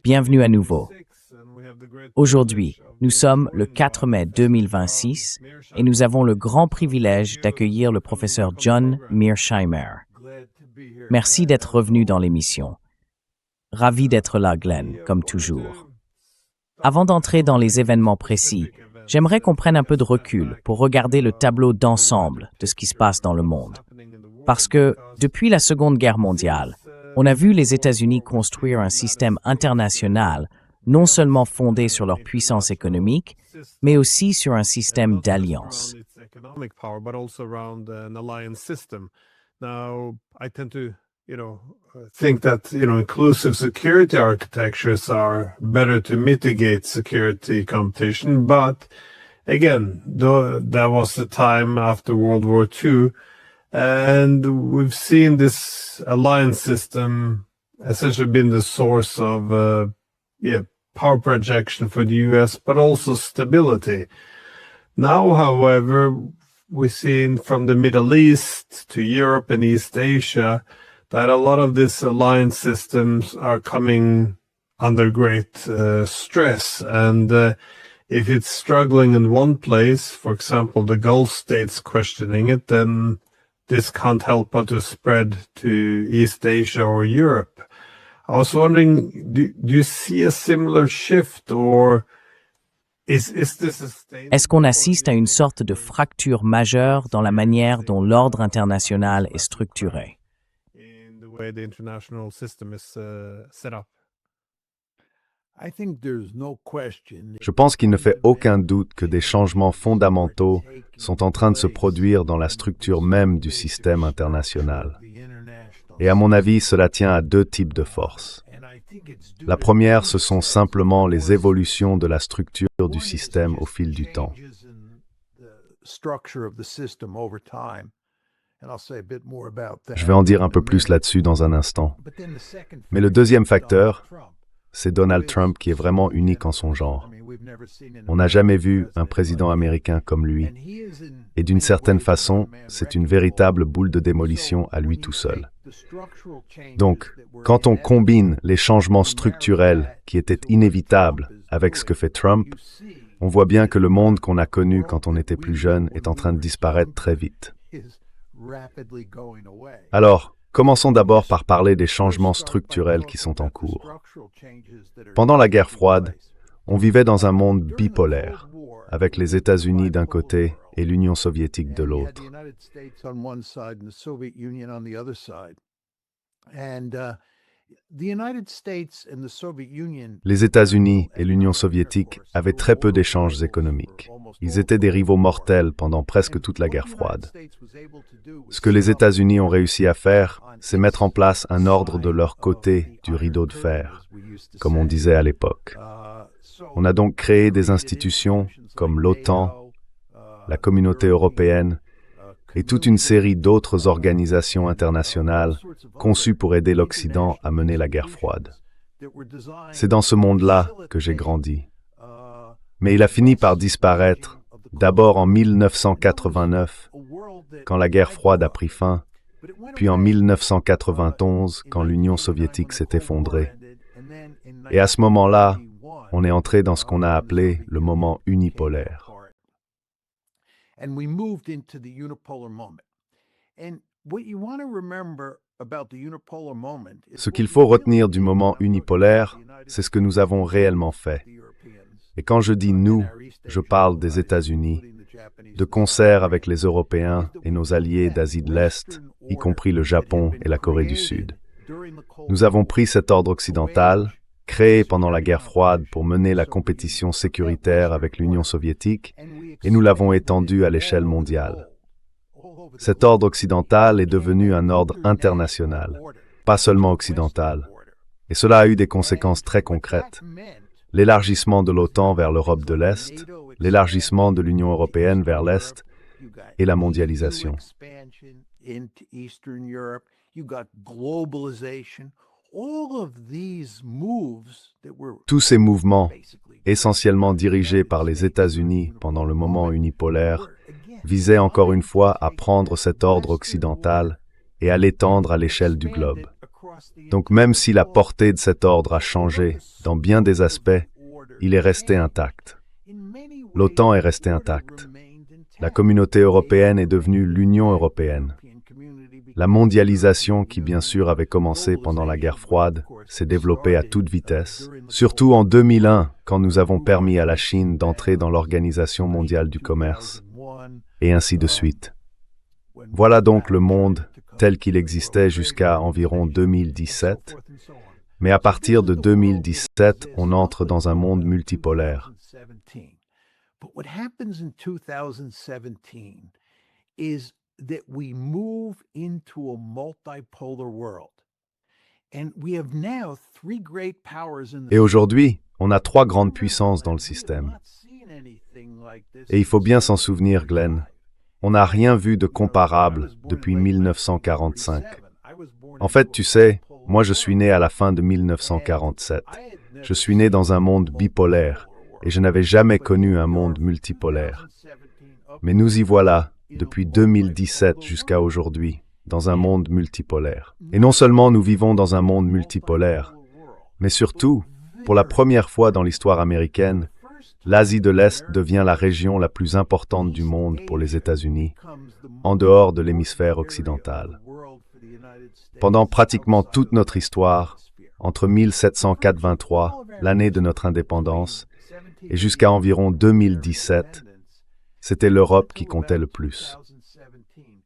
Bienvenue à nouveau. Aujourd'hui, nous sommes le 4 mai 2026 et nous avons le grand privilège d'accueillir le professeur John Mearsheimer. Merci d'être revenu dans l'émission. Ravi d'être là, Glenn, comme toujours. Avant d'entrer dans les événements précis, j'aimerais qu'on prenne un peu de recul pour regarder le tableau d'ensemble de ce qui se passe dans le monde. Parce que, depuis la Seconde Guerre mondiale, on a vu les États-Unis construire un système international non seulement fondé sur leur puissance économique, mais aussi sur un système d'alliances. Think that inclusive security architectures are better to mitigate security competition, but again, that was the time after World War II, and we've seen this alliance system essentially been the source of power projection for the US, but also stability. Now, however, we've seen from the Middle East to Europe and East Asia that a lot of these alliance systems are coming under great stress. And if it's struggling in one place, for example, the Gulf states questioning it, then this can't help but to spread to East Asia or Europe. I was wondering, do you see a similar shift, or is this a state? Est-ce qu'on assiste à une sorte de fracture majeure dans la manière dont l'ordre international est structuré? In the way the international system is set up. Je pense qu'il ne fait aucun doute que des changements fondamentaux sont en train de se produire dans la structure même du système international. Et à mon avis, cela tient à deux types de forces. La première, ce sont simplement les évolutions de la structure du système au fil du temps. Je vais en dire un peu plus là-dessus dans un instant. Mais le deuxième facteur, c'est Donald Trump qui est vraiment unique en son genre. On n'a jamais vu un président américain comme lui. Et d'une certaine façon, c'est une véritable boule de démolition à lui tout seul. Donc, quand on combine les changements structurels qui étaient inévitables avec ce que fait Trump, on voit bien que le monde qu'on a connu quand on était plus jeune est en train de disparaître très vite. Alors, commençons d'abord par parler des changements structurels qui sont en cours. Pendant la guerre froide, on vivait dans un monde bipolaire, avec les États-Unis d'un côté et l'Union soviétique de l'autre. Les États-Unis et l'Union soviétique avaient très peu d'échanges économiques. Ils étaient des rivaux mortels pendant presque toute la guerre froide. Ce que les États-Unis ont réussi à faire, c'est mettre en place un ordre de leur côté du rideau de fer, comme on disait à l'époque. On a donc créé des institutions comme l'OTAN, la Communauté européenne et toute une série d'autres organisations internationales conçues pour aider l'Occident à mener la guerre froide. C'est dans ce monde-là que j'ai grandi. Mais il a fini par disparaître, d'abord en 1989, quand la guerre froide a pris fin, puis en 1991, quand l'Union soviétique s'est effondrée. Et à ce moment-là, on est entré dans ce qu'on a appelé le moment unipolaire. Ce qu'il faut retenir du moment unipolaire, c'est ce que nous avons réellement fait. Et quand je dis « nous », je parle des États-Unis, de concert avec les Européens et nos alliés d'Asie de l'Est, y compris le Japon et la Corée du Sud. Nous avons pris cet ordre occidental, créé pendant la guerre froide pour mener la compétition sécuritaire avec l'Union soviétique, et nous l'avons étendu à l'échelle mondiale. Cet ordre occidental est devenu un ordre international, pas seulement occidental. Et cela a eu des conséquences très concrètes. L'élargissement de l'OTAN vers l'Europe de l'Est, l'élargissement de l'Union européenne vers l'Est et la mondialisation. Tous ces mouvements, essentiellement dirigés par les États-Unis pendant le moment unipolaire, visaient encore une fois à prendre cet ordre occidental et à l'étendre à l'échelle du globe. Donc même si la portée de cet ordre a changé dans bien des aspects, il est resté intact. L'OTAN est restée intacte. La communauté européenne est devenue l'Union européenne. La mondialisation, qui bien sûr avait commencé pendant la guerre froide, s'est développée à toute vitesse, surtout en 2001, quand nous avons permis à la Chine d'entrer dans l'Organisation mondiale du commerce, et ainsi de suite. Voilà donc le monde tel qu'il existait jusqu'à environ 2017, mais à partir de 2017, on entre dans un monde multipolaire. But what happens in 2017 is that we move into a multipolar world. And we have now three great powers in the Et aujourd'hui, on a 3 grandes puissances dans le système. Et il faut bien s'en souvenir, Glenn. On n'a rien vu de comparable depuis 1945. En fait, tu sais, moi je suis né à la fin de 1947. Je suis né dans un monde bipolaire. Et je n'avais jamais connu un monde multipolaire. Mais nous y voilà, depuis 2017 jusqu'à aujourd'hui, dans un monde multipolaire. Et non seulement nous vivons dans un monde multipolaire, mais surtout, pour la première fois dans l'histoire américaine, l'Asie de l'Est devient la région la plus importante du monde pour les États-Unis, en dehors de l'hémisphère occidental. Pendant pratiquement toute notre histoire, entre 1783, l'année de notre indépendance, et jusqu'à environ 2017, c'était l'Europe qui comptait le plus.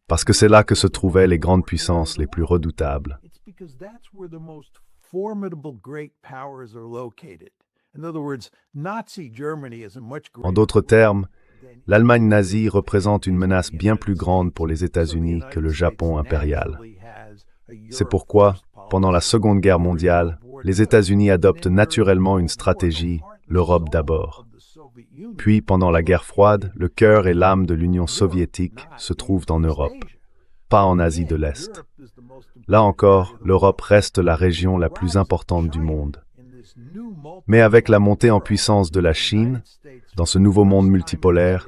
Parce que c'est là que se trouvaient les grandes puissances les plus redoutables. En d'autres termes, l'Allemagne nazie représente une menace bien plus grande pour les États-Unis que le Japon impérial. C'est pourquoi, pendant la Seconde Guerre mondiale, les États-Unis adoptent naturellement une stratégie l'Europe d'abord. Puis, pendant la guerre froide, le cœur et l'âme de l'Union soviétique se trouvent en Europe, pas en Asie de l'Est. Là encore, l'Europe reste la région la plus importante du monde. Mais avec la montée en puissance de la Chine, dans ce nouveau monde multipolaire,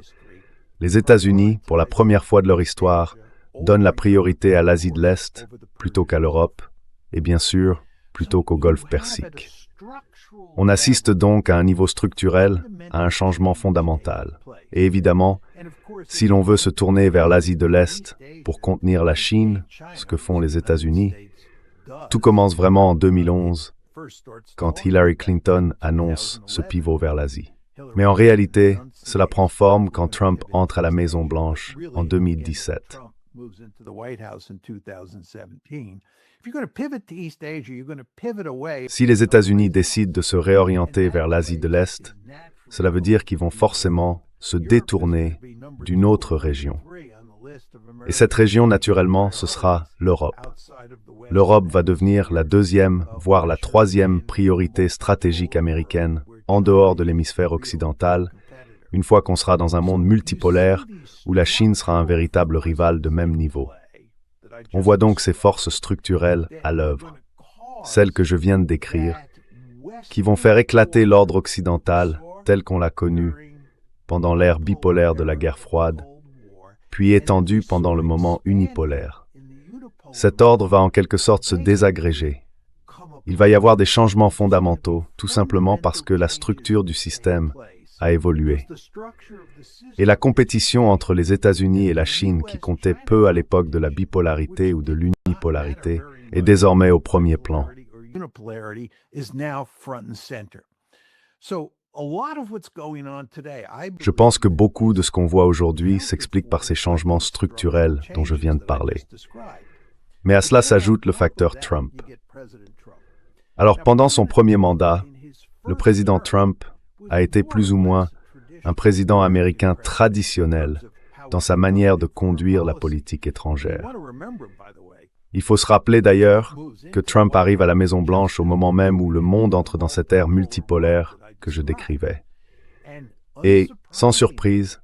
les États-Unis, pour la première fois de leur histoire, donnent la priorité à l'Asie de l'Est plutôt qu'à l'Europe, et bien sûr, plutôt qu'au Golfe Persique. On assiste donc à un niveau structurel, à un changement fondamental. Et évidemment, si l'on veut se tourner vers l'Asie de l'Est pour contenir la Chine, ce que font les États-Unis, tout commence vraiment en 2011, quand Hillary Clinton annonce ce pivot vers l'Asie. Mais en réalité, cela prend forme quand Trump entre à la Maison-Blanche en 2017. Si les États-Unis décident de se réorienter vers l'Asie de l'Est, cela veut dire qu'ils vont forcément se détourner d'une autre région. Et cette région, naturellement, ce sera l'Europe. L'Europe va devenir la deuxième, voire la troisième priorité stratégique américaine en dehors de l'hémisphère occidental, une fois qu'on sera dans un monde multipolaire où la Chine sera un véritable rival de même niveau. On voit donc ces forces structurelles à l'œuvre, celles que je viens de décrire, qui vont faire éclater l'ordre occidental tel qu'on l'a connu pendant l'ère bipolaire de la guerre froide, puis étendu pendant le moment unipolaire. Cet ordre va en quelque sorte se désagréger. Il va y avoir des changements fondamentaux, tout simplement parce que la structure du système a évolué. Et la compétition entre les États-Unis et la Chine, qui comptait peu à l'époque de la bipolarité ou de l'unipolarité, est désormais au premier plan. Je pense que beaucoup de ce qu'on voit aujourd'hui s'explique par ces changements structurels dont je viens de parler. Mais à cela s'ajoute le facteur Trump. Alors pendant son premier mandat, le président Trump a été plus ou moins un président américain traditionnel dans sa manière de conduire la politique étrangère. Il faut se rappeler d'ailleurs que Trump arrive à la Maison-Blanche au moment même où le monde entre dans cette ère multipolaire que je décrivais. Et, sans surprise,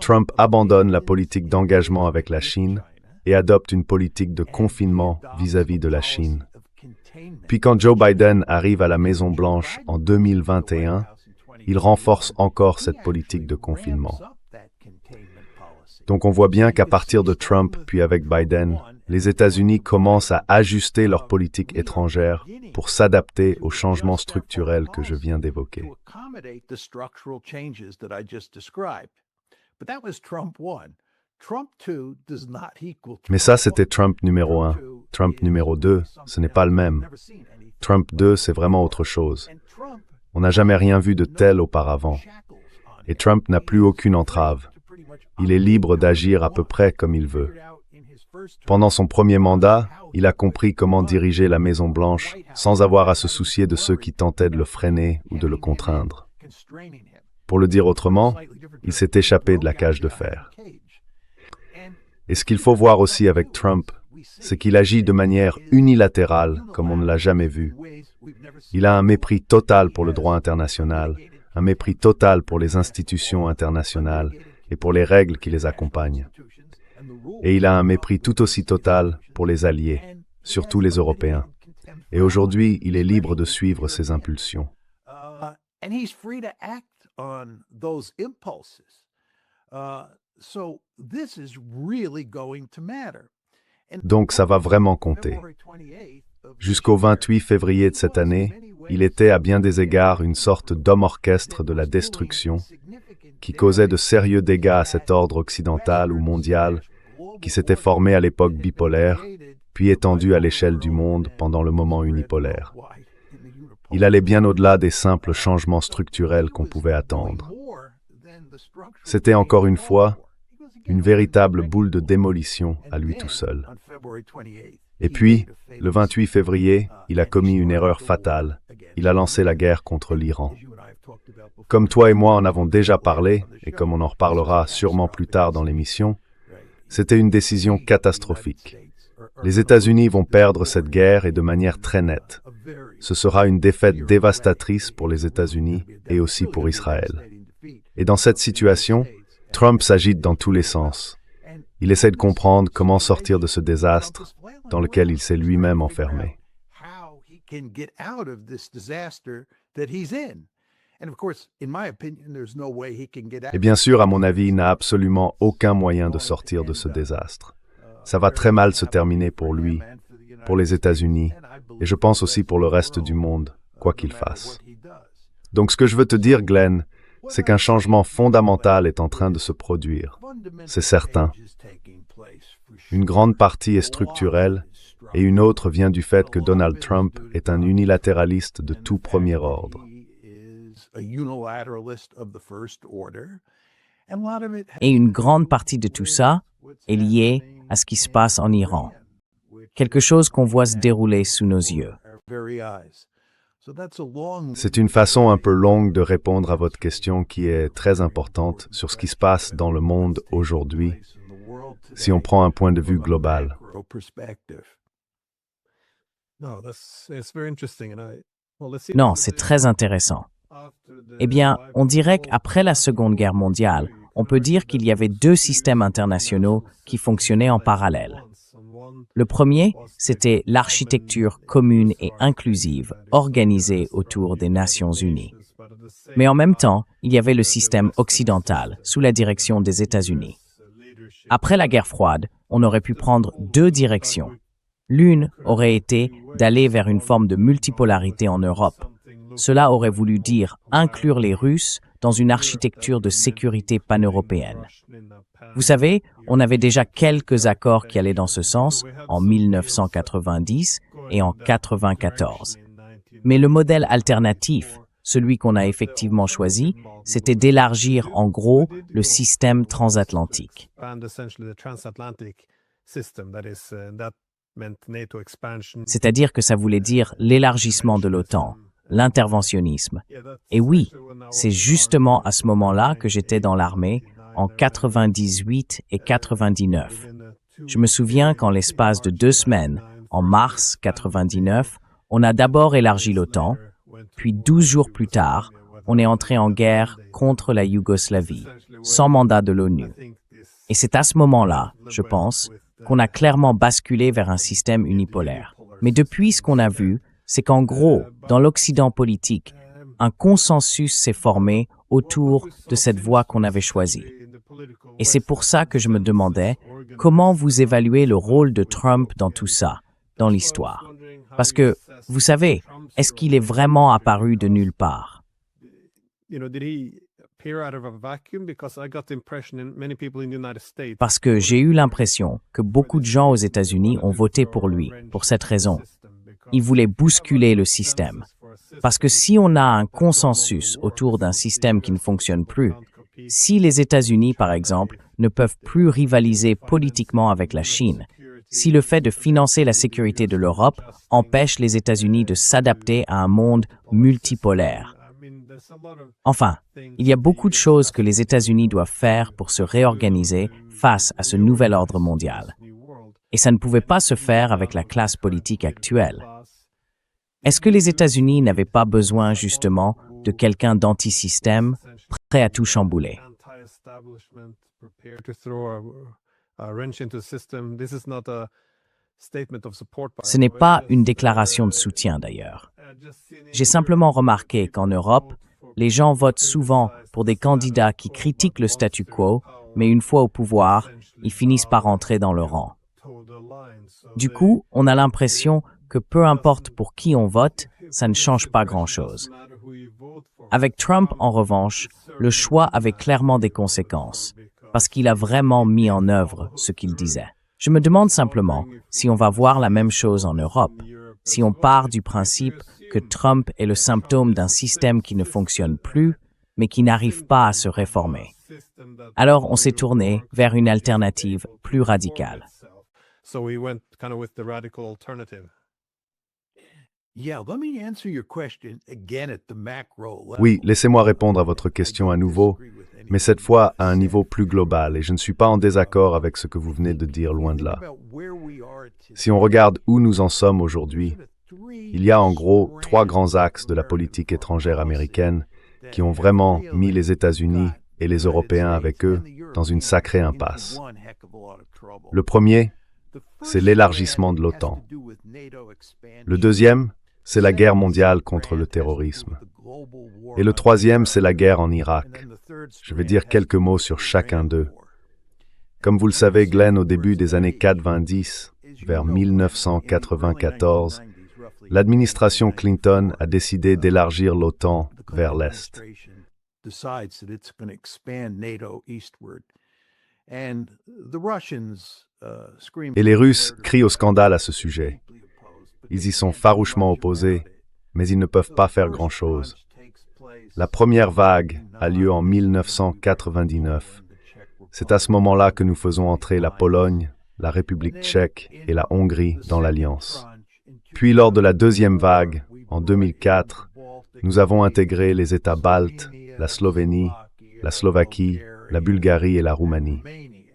Trump abandonne la politique d'engagement avec la Chine et adopte une politique de confinement vis-à-vis de la Chine. Puis quand Joe Biden arrive à la Maison-Blanche en 2021, il renforce encore cette politique de confinement. Donc on voit bien qu'à partir de Trump, puis avec Biden, les États-Unis commencent à ajuster leur politique étrangère pour s'adapter aux changements structurels que je viens d'évoquer. Mais ça, c'était Trump numéro 1. Trump numéro 2, ce n'est pas le même. Trump 2, c'est vraiment autre chose. On n'a jamais rien vu de tel auparavant. Et Trump n'a plus aucune entrave. Il est libre d'agir à peu près comme il veut. Pendant son premier mandat, il a compris comment diriger la Maison-Blanche sans avoir à se soucier de ceux qui tentaient de le freiner ou de le contraindre. Pour le dire autrement, il s'est échappé de la cage de fer. Et ce qu'il faut voir aussi avec Trump, c'est qu'il agit de manière unilatérale comme on ne l'a jamais vu. Il a un mépris total pour le droit international, un mépris total pour les institutions internationales et pour les règles qui les accompagnent. Et il a un mépris tout aussi total pour les alliés, surtout les Européens. Et aujourd'hui, il est libre de suivre ses impulsions. Donc ça va vraiment compter. Jusqu'au 28 février de cette année, il était à bien des égards une sorte d'homme-orchestre de la destruction qui causait de sérieux dégâts à cet ordre occidental ou mondial qui s'était formé à l'époque bipolaire, puis étendu à l'échelle du monde pendant le moment unipolaire. Il allait bien au-delà des simples changements structurels qu'on pouvait attendre. C'était encore une fois une véritable boule de démolition à lui tout seul. Et puis, le 28 février, il a commis une erreur fatale. Il a lancé la guerre contre l'Iran. Comme toi et moi en avons déjà parlé, et comme on en reparlera sûrement plus tard dans l'émission, c'était une décision catastrophique. Les États-Unis vont perdre cette guerre et de manière très nette. Ce sera une défaite dévastatrice pour les États-Unis et aussi pour Israël. Et dans cette situation, Trump s'agite dans tous les sens. Il essaie de comprendre comment sortir de ce désastre dans lequel il s'est lui-même enfermé. Et bien sûr, à mon avis, il n'a absolument aucun moyen de sortir de ce désastre. Ça va très mal se terminer pour lui, pour les États-Unis, et je pense aussi pour le reste du monde, quoi qu'il fasse. Donc ce que je veux te dire, Glenn, c'est qu'un changement fondamental est en train de se produire. C'est certain. Une grande partie est structurelle, et une autre vient du fait que Donald Trump est un unilatéraliste de tout premier ordre. Et une grande partie de tout ça est liée à ce qui se passe en Iran. Quelque chose qu'on voit se dérouler sous nos yeux. C'est une façon un peu longue de répondre à votre question qui est très importante sur ce qui se passe dans le monde aujourd'hui, si on prend un point de vue global. Non, c'est très intéressant. Eh bien, on dirait qu'après la Seconde Guerre mondiale, on peut dire qu'il y avait deux systèmes internationaux qui fonctionnaient en parallèle. Le premier, c'était l'architecture commune et inclusive organisée autour des Nations Unies. Mais en même temps, il y avait le système occidental sous la direction des États-Unis. Après la guerre froide, on aurait pu prendre deux directions. L'une aurait été d'aller vers une forme de multipolarité en Europe. Cela aurait voulu dire inclure les Russes dans une architecture de sécurité pan-européenne. Vous savez, on avait déjà quelques accords qui allaient dans ce sens en 1990 et en 1994. Mais le modèle alternatif, celui qu'on a effectivement choisi, c'était d'élargir en gros le système transatlantique. C'est-à-dire que ça voulait dire l'élargissement de l'OTAN, l'interventionnisme. Et oui, c'est justement à ce moment-là que j'étais dans l'armée, en 98 et 99. Je me souviens qu'en l'espace de 2 semaines, en mars 99, on a d'abord élargi l'OTAN, puis 12 jours plus tard, on est entré en guerre contre la Yougoslavie, sans mandat de l'ONU. Et c'est à ce moment-là, je pense, qu'on a clairement basculé vers un système unipolaire. Mais depuis, ce qu'on a vu, c'est qu'en gros, dans l'Occident politique, un consensus s'est formé autour de cette voie qu'on avait choisie. Et c'est pour ça que je me demandais comment vous évaluez le rôle de Trump dans tout ça, dans l'histoire? Parce que, vous savez, est-ce qu'il est vraiment apparu de nulle part? Parce que j'ai eu l'impression que beaucoup de gens aux États-Unis ont voté pour lui, pour cette raison. Ils voulaient bousculer le système. Parce que si on a un consensus autour d'un système qui ne fonctionne plus, si les États-Unis, par exemple, ne peuvent plus rivaliser politiquement avec la Chine, si le fait de financer la sécurité de l'Europe empêche les États-Unis de s'adapter à un monde multipolaire. Enfin, il y a beaucoup de choses que les États-Unis doivent faire pour se réorganiser face à ce nouvel ordre mondial. Et ça ne pouvait pas se faire avec la classe politique actuelle. Est-ce que les États-Unis n'avaient pas besoin, justement, de quelqu'un d'anti-système, prêt à tout chambouler? Ce n'est pas une déclaration de soutien, d'ailleurs. J'ai simplement remarqué qu'en Europe, les gens votent souvent pour des candidats qui critiquent le statu quo, mais une fois au pouvoir, ils finissent par entrer dans le rang. Du coup, on a l'impression que peu importe pour qui on vote, ça ne change pas grand-chose. Avec Trump, en revanche, le choix avait clairement des conséquences, parce qu'il a vraiment mis en œuvre ce qu'il disait. Je me demande simplement si on va voir la même chose en Europe, si on part du principe que Trump est le symptôme d'un système qui ne fonctionne plus, mais qui n'arrive pas à se réformer. Alors on s'est tourné vers une alternative plus radicale. Oui, laissez-moi répondre à votre question à nouveau, mais cette fois à un niveau plus global, et je ne suis pas en désaccord avec ce que vous venez de dire, loin de là. Si on regarde où nous en sommes aujourd'hui, il y a en gros 3 grands axes de la politique étrangère américaine qui ont vraiment mis les États-Unis et les Européens avec eux dans une sacrée impasse. Le premier, c'est l'élargissement de l'OTAN. Le deuxième, c'est la guerre mondiale contre le terrorisme. Et le troisième, c'est la guerre en Irak. Je vais dire quelques mots sur chacun d'eux. Comme vous le savez, Glenn, au début des années 90, vers 1994, l'administration Clinton a décidé d'élargir l'OTAN vers l'Est. Et les Russes crient au scandale à ce sujet. Ils y sont farouchement opposés, mais ils ne peuvent pas faire grand-chose. La première vague a lieu en 1999. C'est à ce moment-là que nous faisons entrer la Pologne, la République tchèque et la Hongrie dans l'Alliance. Puis lors de la deuxième vague, en 2004, nous avons intégré les États baltes, la Slovénie, la Slovaquie, la Bulgarie et la Roumanie.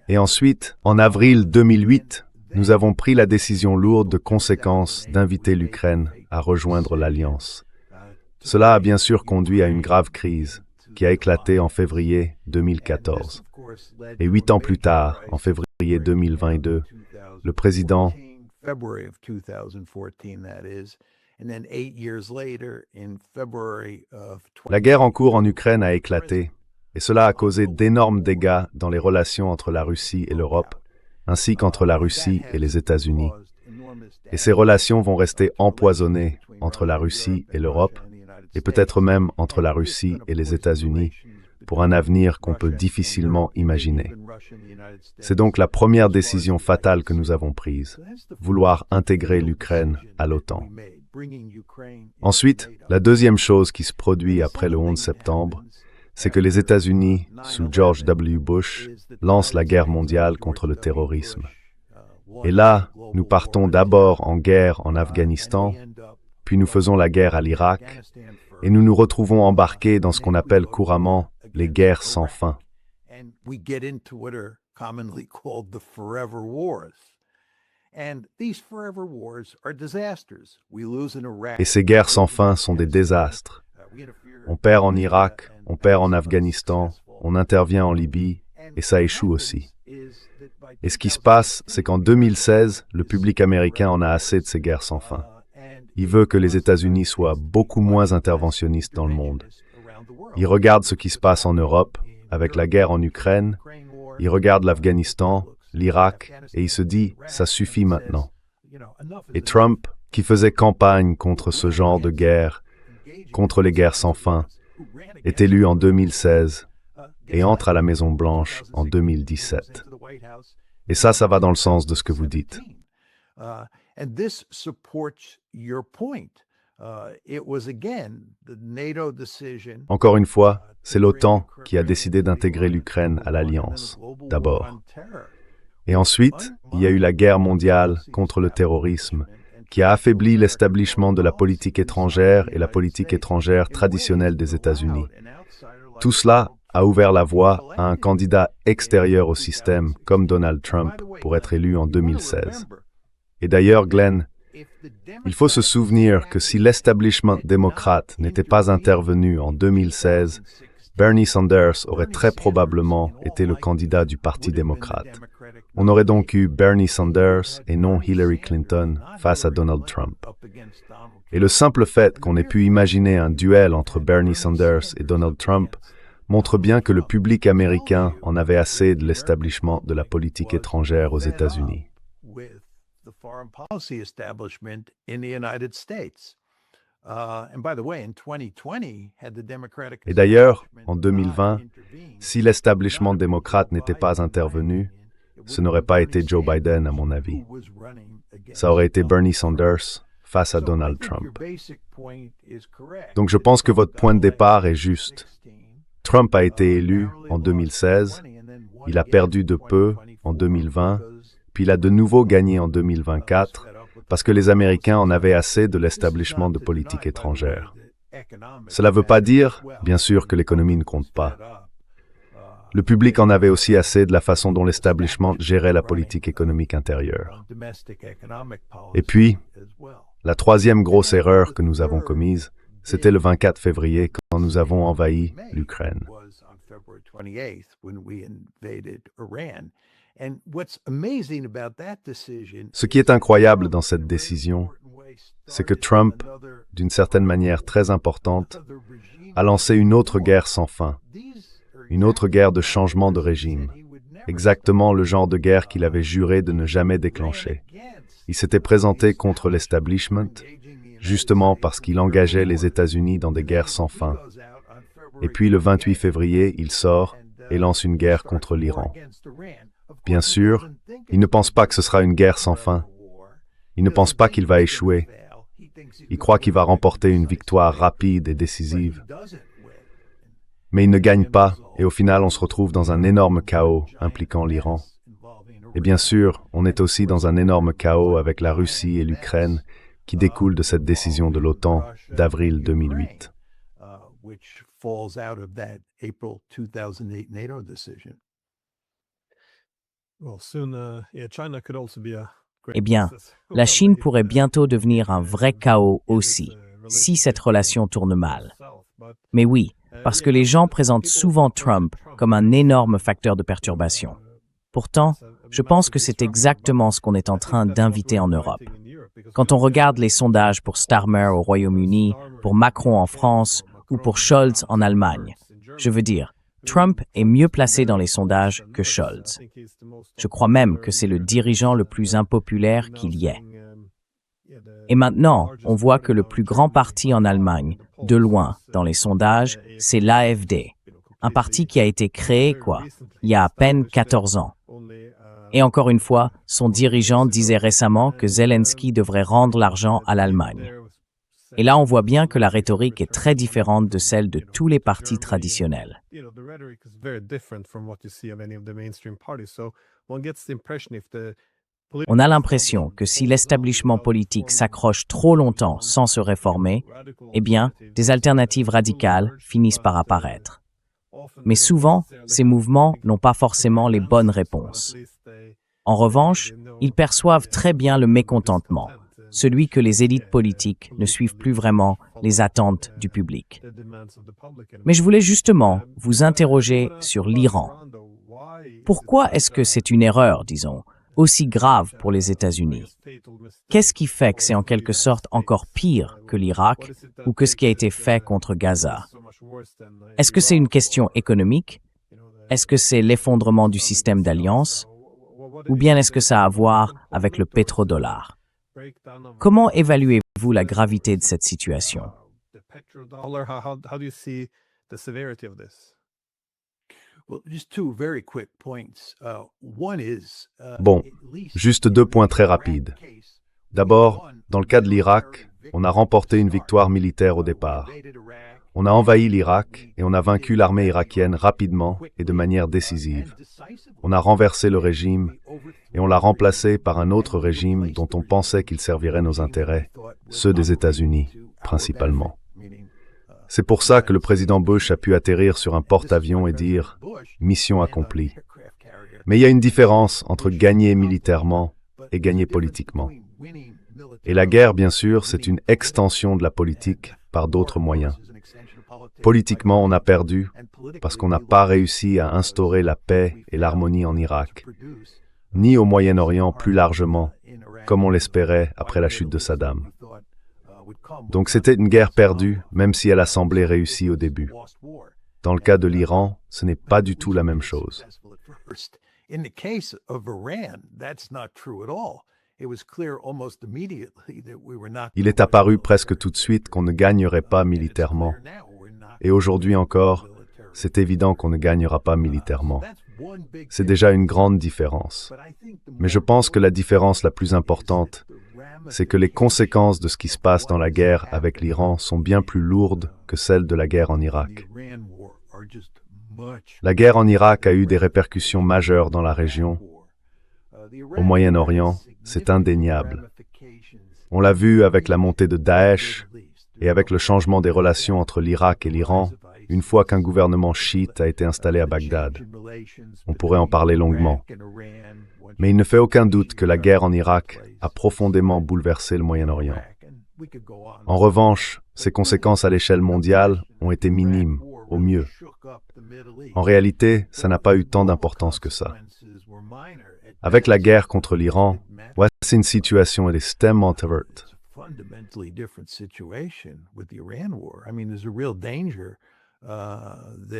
Et ensuite, en avril 2008, nous avons pris la décision lourde de conséquence d'inviter l'Ukraine à rejoindre l'Alliance. Cela a bien sûr conduit à une grave crise qui a éclaté en février 2014. Et 8 ans plus tard, en février 2022, le président La guerre en cours en Ukraine a éclaté, et cela a causé d'énormes dégâts dans les relations entre la Russie et l'Europe, ainsi qu'entre la Russie et les États-Unis. Et ces relations vont rester empoisonnées entre la Russie et l'Europe, et peut-être même entre la Russie et les États-Unis, pour un avenir qu'on peut difficilement imaginer. C'est donc la première décision fatale que nous avons prise, vouloir intégrer l'Ukraine à l'OTAN. Ensuite, la deuxième chose qui se produit après le 11 septembre, c'est que les États-Unis, sous George W. Bush, lancent la guerre mondiale contre le terrorisme. Et là, nous partons d'abord en guerre en Afghanistan, puis nous faisons la guerre à l'Irak, et nous nous retrouvons embarqués dans ce qu'on appelle couramment les guerres sans fin. Et ces guerres sans fin sont des désastres. On perd en Irak, on perd en Afghanistan, on intervient en Libye, et ça échoue aussi. Et ce qui se passe, c'est qu'en 2016, le public américain en a assez de ces guerres sans fin. Il veut que les États-Unis soient beaucoup moins interventionnistes dans le monde. Il regarde ce qui se passe en Europe, avec la guerre en Ukraine, il regarde l'Afghanistan, l'Irak, et il se dit « ça suffit maintenant ». Et Trump, qui faisait campagne contre ce genre de guerre, contre les guerres sans fin, est élu en 2016 et entre à la Maison-Blanche en 2017. Et ça va dans le sens de ce que vous dites. Encore une fois, c'est l'OTAN qui a décidé d'intégrer l'Ukraine à l'Alliance, d'abord. Et ensuite, il y a eu la guerre mondiale contre le terrorisme, qui a affaibli l'établissement de la politique étrangère et la politique étrangère traditionnelle des États-Unis. Tout cela a ouvert la voie à un candidat extérieur au système comme Donald Trump pour être élu en 2016. Et d'ailleurs, Glenn, il faut se souvenir que si l'establishment démocrate n'était pas intervenu en 2016, Bernie Sanders aurait très probablement été le candidat du Parti démocrate. On aurait donc eu Bernie Sanders et non Hillary Clinton face à Donald Trump. Et le simple fait qu'on ait pu imaginer un duel entre Bernie Sanders et Donald Trump montre bien que le public américain en avait assez de l'établissement de la politique étrangère aux États-Unis. Et d'ailleurs, en 2020, si l'établissement démocrate n'était pas intervenu, ce n'aurait pas été Joe Biden, à mon avis. Ça aurait été Bernie Sanders face à Donald Trump. Donc je pense que votre point de départ est juste. Trump a été élu en 2016, il a perdu de peu en 2020, puis il a de nouveau gagné en 2024, parce que les Américains en avaient assez de l'établissement de politique étrangère. Cela ne veut pas dire, bien sûr, que l'économie ne compte pas. Le public en avait aussi assez de la façon dont l'établissement gérait la politique économique intérieure. Et puis, la troisième grosse erreur que nous avons commise, c'était le 24 février quand nous avons envahi l'Ukraine. Ce qui est incroyable dans cette décision, c'est que Trump, d'une certaine manière très importante, a lancé une autre guerre sans fin, une autre guerre de changement de régime, exactement le genre de guerre qu'il avait juré de ne jamais déclencher. Il s'était présenté contre l'establishment, justement parce qu'il engageait les États-Unis dans des guerres sans fin. Et puis le 28 février, il sort et lance une guerre contre l'Iran. Bien sûr, il ne pense pas que ce sera une guerre sans fin. Il ne pense pas qu'il va échouer. Il croit qu'il va remporter une victoire rapide et décisive. Mais il ne gagne pas, et au final, on se retrouve dans un énorme chaos impliquant l'Iran. Et bien sûr, on est aussi dans un énorme chaos avec la Russie et l'Ukraine qui découle de cette décision de l'OTAN d'avril 2008. Eh bien, la Chine pourrait bientôt devenir un vrai chaos aussi, si cette relation tourne mal. Mais oui, parce que les gens présentent souvent Trump comme un énorme facteur de perturbation. Pourtant, je pense que c'est exactement ce qu'on est en train d'inviter en Europe. Quand on regarde les sondages pour Starmer au Royaume-Uni, pour Macron en France ou pour Scholz en Allemagne, je veux dire, Trump est mieux placé dans les sondages que Scholz. Je crois même que c'est le dirigeant le plus impopulaire qu'il y ait. Et maintenant, on voit que le plus grand parti en Allemagne, de loin, dans les sondages, c'est l'AfD, un parti qui a été créé, il y a à peine 14 ans. Et encore une fois, son dirigeant disait récemment que Zelensky devrait rendre l'argent à l'Allemagne. Et là, on voit bien que la rhétorique est très différente de celle de tous les partis traditionnels. On a l'impression que si l'établissement politique s'accroche trop longtemps sans se réformer, eh bien, des alternatives radicales finissent par apparaître. Mais souvent, ces mouvements n'ont pas forcément les bonnes réponses. En revanche, ils perçoivent très bien le mécontentement, celui que les élites politiques ne suivent plus vraiment les attentes du public. Mais je voulais justement vous interroger sur l'Iran. Pourquoi est-ce que c'est une erreur, disons, aussi grave pour les États-Unis? Qu'est-ce qui fait que c'est en quelque sorte encore pire que l'Irak ou que ce qui a été fait contre Gaza? Est-ce que c'est une question économique? Est-ce que c'est l'effondrement du système d'alliance? ou bien est-ce que ça a à voir avec le pétrodollar? Comment évaluez-vous la gravité de cette situation? Bon, juste 2 points très rapides. D'abord, dans le cas de l'Irak, on a remporté une victoire militaire au départ. On a envahi l'Irak et on a vaincu l'armée irakienne rapidement et de manière décisive. On a renversé le régime et on l'a remplacé par un autre régime dont on pensait qu'il servirait nos intérêts, ceux des États-Unis, principalement. C'est pour ça que le président Bush a pu atterrir sur un porte-avions et dire « mission accomplie ». Mais il y a une différence entre gagner militairement et gagner politiquement. Et la guerre, bien sûr, c'est une extension de la politique par d'autres moyens. Politiquement, on a perdu parce qu'on n'a pas réussi à instaurer la paix et l'harmonie en Irak, ni au Moyen-Orient plus largement, comme on l'espérait après la chute de Saddam. Donc c'était une guerre perdue, même si elle a semblé réussie au début. Dans le cas de l'Iran, ce n'est pas du tout la même chose. Il est apparu presque tout de suite qu'on ne gagnerait pas militairement. Et aujourd'hui encore, c'est évident qu'on ne gagnera pas militairement. C'est déjà une grande différence. Mais je pense que la différence la plus importante, c'est que les conséquences de ce qui se passe dans la guerre avec l'Iran sont bien plus lourdes que celles de la guerre en Irak. La guerre en Irak a eu des répercussions majeures dans la région. Au Moyen-Orient, c'est indéniable. On l'a vu avec la montée de Daesh et avec le changement des relations entre l'Irak et l'Iran, une fois qu'un gouvernement chiite a été installé à Bagdad. On pourrait en parler longuement. Mais il ne fait aucun doute que la guerre en Irak a profondément bouleversé le Moyen-Orient. En revanche, ses conséquences à l'échelle mondiale ont été minimes, au mieux. En réalité, ça n'a pas eu tant d'importance que ça. Avec la guerre contre l'Iran, voici une situation extrêmement ouverte.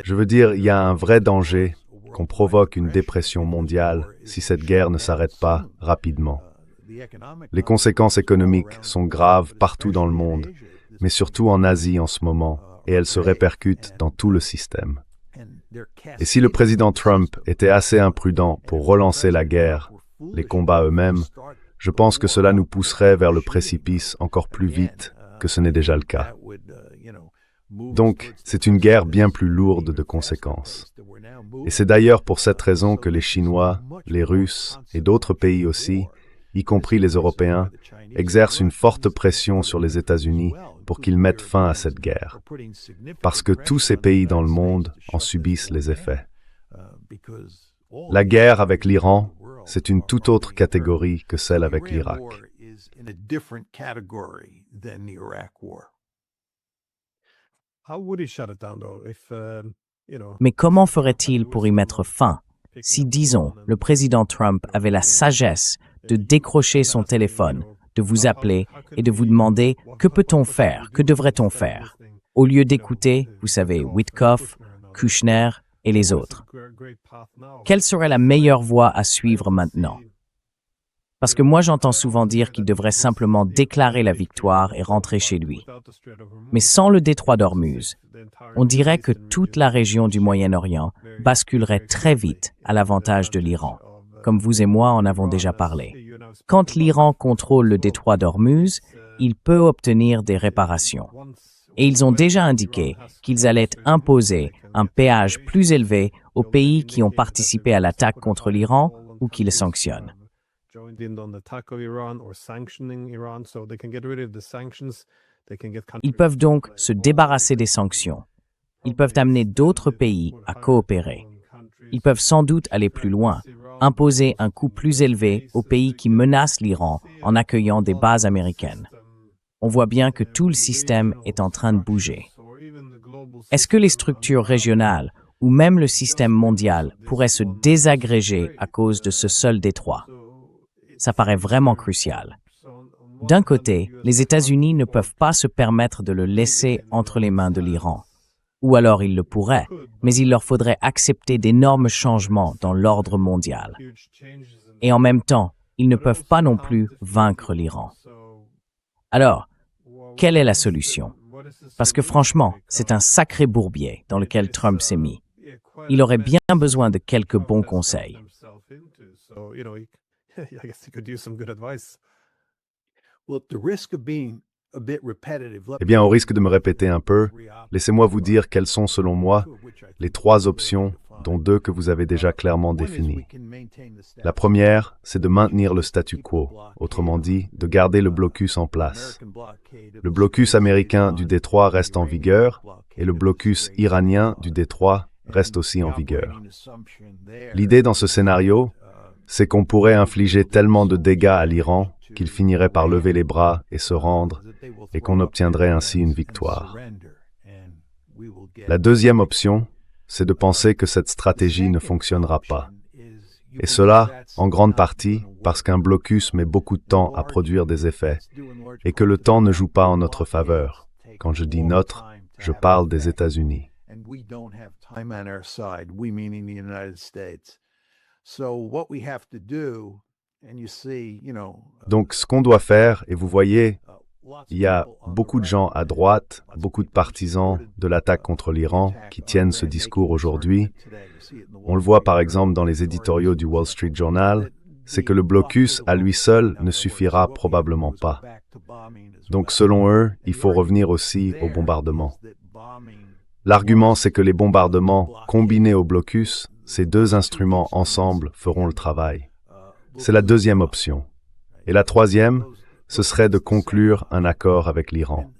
Je veux dire, il y a un vrai danger qu'on provoque une dépression mondiale si cette guerre ne s'arrête pas rapidement. Les conséquences économiques sont graves partout dans le monde, mais surtout en Asie en ce moment, et elles se répercutent dans tout le système. Et si le président Trump était assez imprudent pour relancer la guerre, les combats eux-mêmes, je pense que cela nous pousserait vers le précipice encore plus vite que ce n'est déjà le cas. Donc, c'est une guerre bien plus lourde de conséquences. Et c'est d'ailleurs pour cette raison que les Chinois, les Russes et d'autres pays aussi, y compris les Européens, exercent une forte pression sur les États-Unis pour qu'ils mettent fin à cette guerre. Parce que tous ces pays dans le monde en subissent les effets. La guerre avec l'Iran, c'est une toute autre catégorie que celle avec l'Irak. Mais comment ferait-il pour y mettre fin si, disons, le président Trump avait la sagesse de décrocher son téléphone, de vous appeler et de vous demander « Que peut-on faire? Que devrait-on faire ?» au lieu d'écouter, vous savez, Witkoff, Kushner et les autres. Quelle serait la meilleure voie à suivre maintenant? Parce que moi, j'entends souvent dire qu'il devrait simplement déclarer la victoire et rentrer chez lui. Mais sans le détroit d'Ormuz, on dirait que toute la région du Moyen-Orient basculerait très vite à l'avantage de l'Iran, comme vous et moi en avons déjà parlé. Quand l'Iran contrôle le détroit d'Ormuz, il peut obtenir des réparations. Et ils ont déjà indiqué qu'ils allaient imposer un péage plus élevé aux pays qui ont participé à l'attaque contre l'Iran ou qui le sanctionnent. Ils peuvent donc se débarrasser des sanctions. Ils peuvent amener d'autres pays à coopérer. Ils peuvent sans doute aller plus loin, imposer un coût plus élevé aux pays qui menacent l'Iran en accueillant des bases américaines. On voit bien que tout le système est en train de bouger. Est-ce que les structures régionales ou même le système mondial pourraient se désagréger à cause de ce seul détroit? Ça paraît vraiment crucial. D'un côté, les États-Unis ne peuvent pas se permettre de le laisser entre les mains de l'Iran. Ou alors ils le pourraient, mais il leur faudrait accepter d'énormes changements dans l'ordre mondial. Et en même temps, ils ne peuvent pas non plus vaincre l'Iran. Alors, quelle est la solution? Parce que franchement, c'est un sacré bourbier dans lequel Trump s'est mis. Il aurait bien besoin de quelques bons conseils. Eh bien, au risque de me répéter un peu, laissez-moi vous dire quelles sont, selon moi, les 3 options, dont 2 que vous avez déjà clairement définies. La première, c'est de maintenir le statu quo, autrement dit, de garder le blocus en place. Le blocus américain du détroit reste en vigueur, et le blocus iranien du détroit reste aussi en vigueur. L'idée dans ce scénario, c'est qu'on pourrait infliger tellement de dégâts à l'Iran qu'il finirait par lever les bras et se rendre, et qu'on obtiendrait ainsi une victoire. La deuxième option, c'est de penser que cette stratégie ne fonctionnera pas. Et cela, en grande partie, parce qu'un blocus met beaucoup de temps à produire des effets, et que le temps ne joue pas en notre faveur. Quand je dis notre, je parle des États-Unis. Donc, ce qu'on doit faire, et vous voyez, il y a beaucoup de gens à droite, beaucoup de partisans de l'attaque contre l'Iran qui tiennent ce discours aujourd'hui. On le voit par exemple dans les éditoriaux du Wall Street Journal, c'est que le blocus à lui seul ne suffira probablement pas. Donc selon eux, il faut revenir aussi au bombardement. L'argument, c'est que les bombardements, combinés au blocus, ces 2 instruments ensemble feront le travail. C'est la deuxième option. Et la troisième, ce serait de conclure un accord avec l'Iran.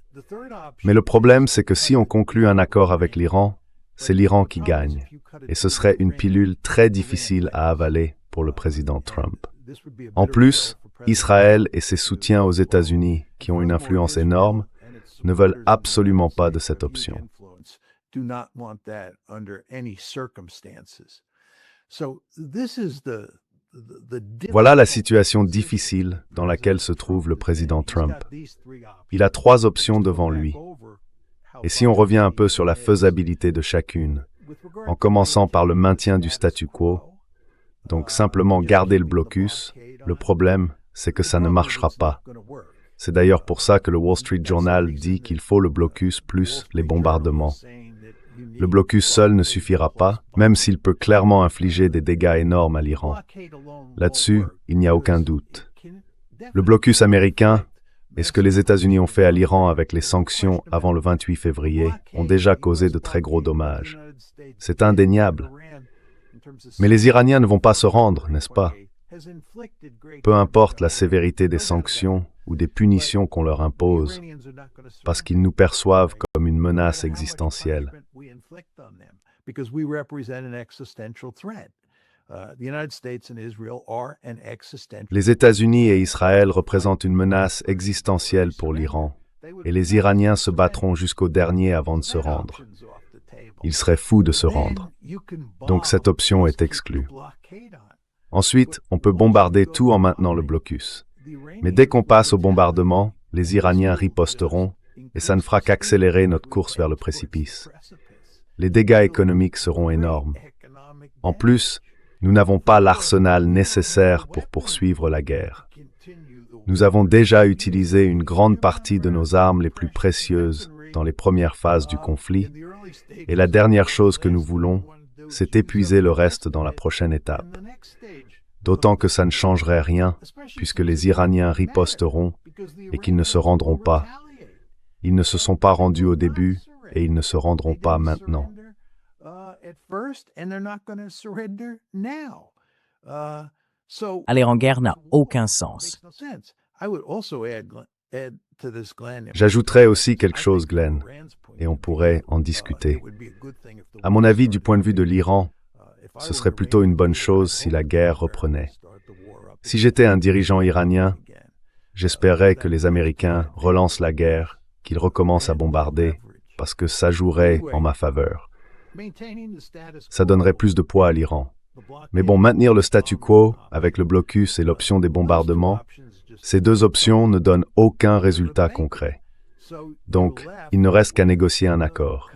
Mais le problème, c'est que si on conclut un accord avec l'Iran, c'est l'Iran qui gagne. Et ce serait une pilule très difficile à avaler pour le président Trump. En plus, Israël et ses soutiens aux États-Unis, qui ont une influence énorme, ne veulent absolument pas de cette option. Voilà la situation difficile dans laquelle se trouve le président Trump. Il a 3 options devant lui. Et si on revient un peu sur la faisabilité de chacune, en commençant par le maintien du statu quo, donc simplement garder le blocus, le problème, c'est que ça ne marchera pas. C'est d'ailleurs pour ça que le Wall Street Journal dit qu'il faut le blocus plus les bombardements. Le blocus seul ne suffira pas, même s'il peut clairement infliger des dégâts énormes à l'Iran. Là-dessus, il n'y a aucun doute. Le blocus américain, et ce que les États-Unis ont fait à l'Iran avec les sanctions avant le 28 février, ont déjà causé de très gros dommages. C'est indéniable. Mais les Iraniens ne vont pas se rendre, n'est-ce pas? Peu importe la sévérité des sanctions ou des punitions qu'on leur impose, parce qu'ils nous perçoivent comme une menace existentielle. Les États-Unis et Israël représentent une menace existentielle pour l'Iran, et les Iraniens se battront jusqu'au dernier avant de se rendre. Ils seraient fous de se rendre. Donc cette option est exclue. Ensuite, on peut bombarder tout en maintenant le blocus. Mais dès qu'on passe au bombardement, les Iraniens riposteront, et ça ne fera qu'accélérer notre course vers le précipice. Les dégâts économiques seront énormes. En plus, nous n'avons pas l'arsenal nécessaire pour poursuivre la guerre. Nous avons déjà utilisé une grande partie de nos armes les plus précieuses dans les premières phases du conflit, et la dernière chose que nous voulons, c'est épuiser le reste dans la prochaine étape. D'autant que ça ne changerait rien, puisque les Iraniens riposteront et qu'ils ne se rendront pas. Ils ne se sont pas rendus au début et ils ne se rendront pas maintenant. Aller en guerre n'a aucun sens. J'ajouterais aussi quelque chose, Glenn, et on pourrait en discuter. À mon avis, du point de vue de l'Iran, ce serait plutôt une bonne chose si la guerre reprenait. Si j'étais un dirigeant iranien, j'espérais que les Américains relancent la guerre, qu'ils recommencent à bombarder, parce que ça jouerait en ma faveur. Ça donnerait plus de poids à l'Iran. Mais bon, maintenir le statu quo, avec le blocus et l'option des bombardements, ces 2 options ne donnent aucun résultat concret. Donc, il ne reste qu'à négocier un accord.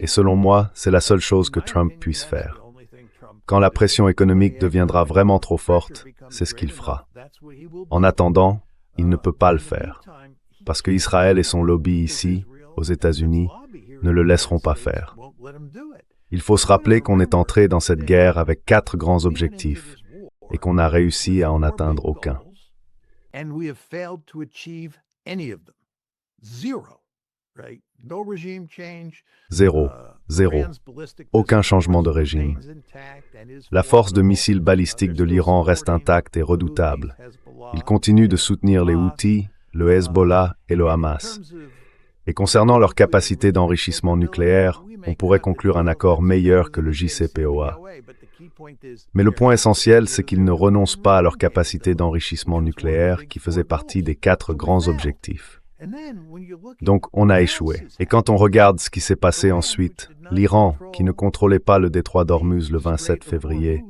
Et selon moi, c'est la seule chose que Trump puisse faire. Quand la pression économique deviendra vraiment trop forte, c'est ce qu'il fera. En attendant, il ne peut pas le faire, parce qu'Israël et son lobby ici, aux États-Unis, ne le laisseront pas faire. Il faut se rappeler qu'on est entré dans cette guerre avec 4 grands objectifs et qu'on n'a réussi à en atteindre aucun. Zéro. Aucun changement de régime. La force de missiles balistiques de l'Iran reste intacte et redoutable. Il continue de soutenir les Houthis, le Hezbollah et le Hamas. Et concernant leur capacité d'enrichissement nucléaire, on pourrait conclure un accord meilleur que le JCPOA. Mais le point essentiel, c'est qu'ils ne renoncent pas à leur capacité d'enrichissement nucléaire qui faisait partie des 4 grands objectifs. Donc, on a échoué. Et quand on regarde ce qui s'est passé ensuite, l'Iran, qui ne contrôlait pas le détroit d'Ormuz le 27 février,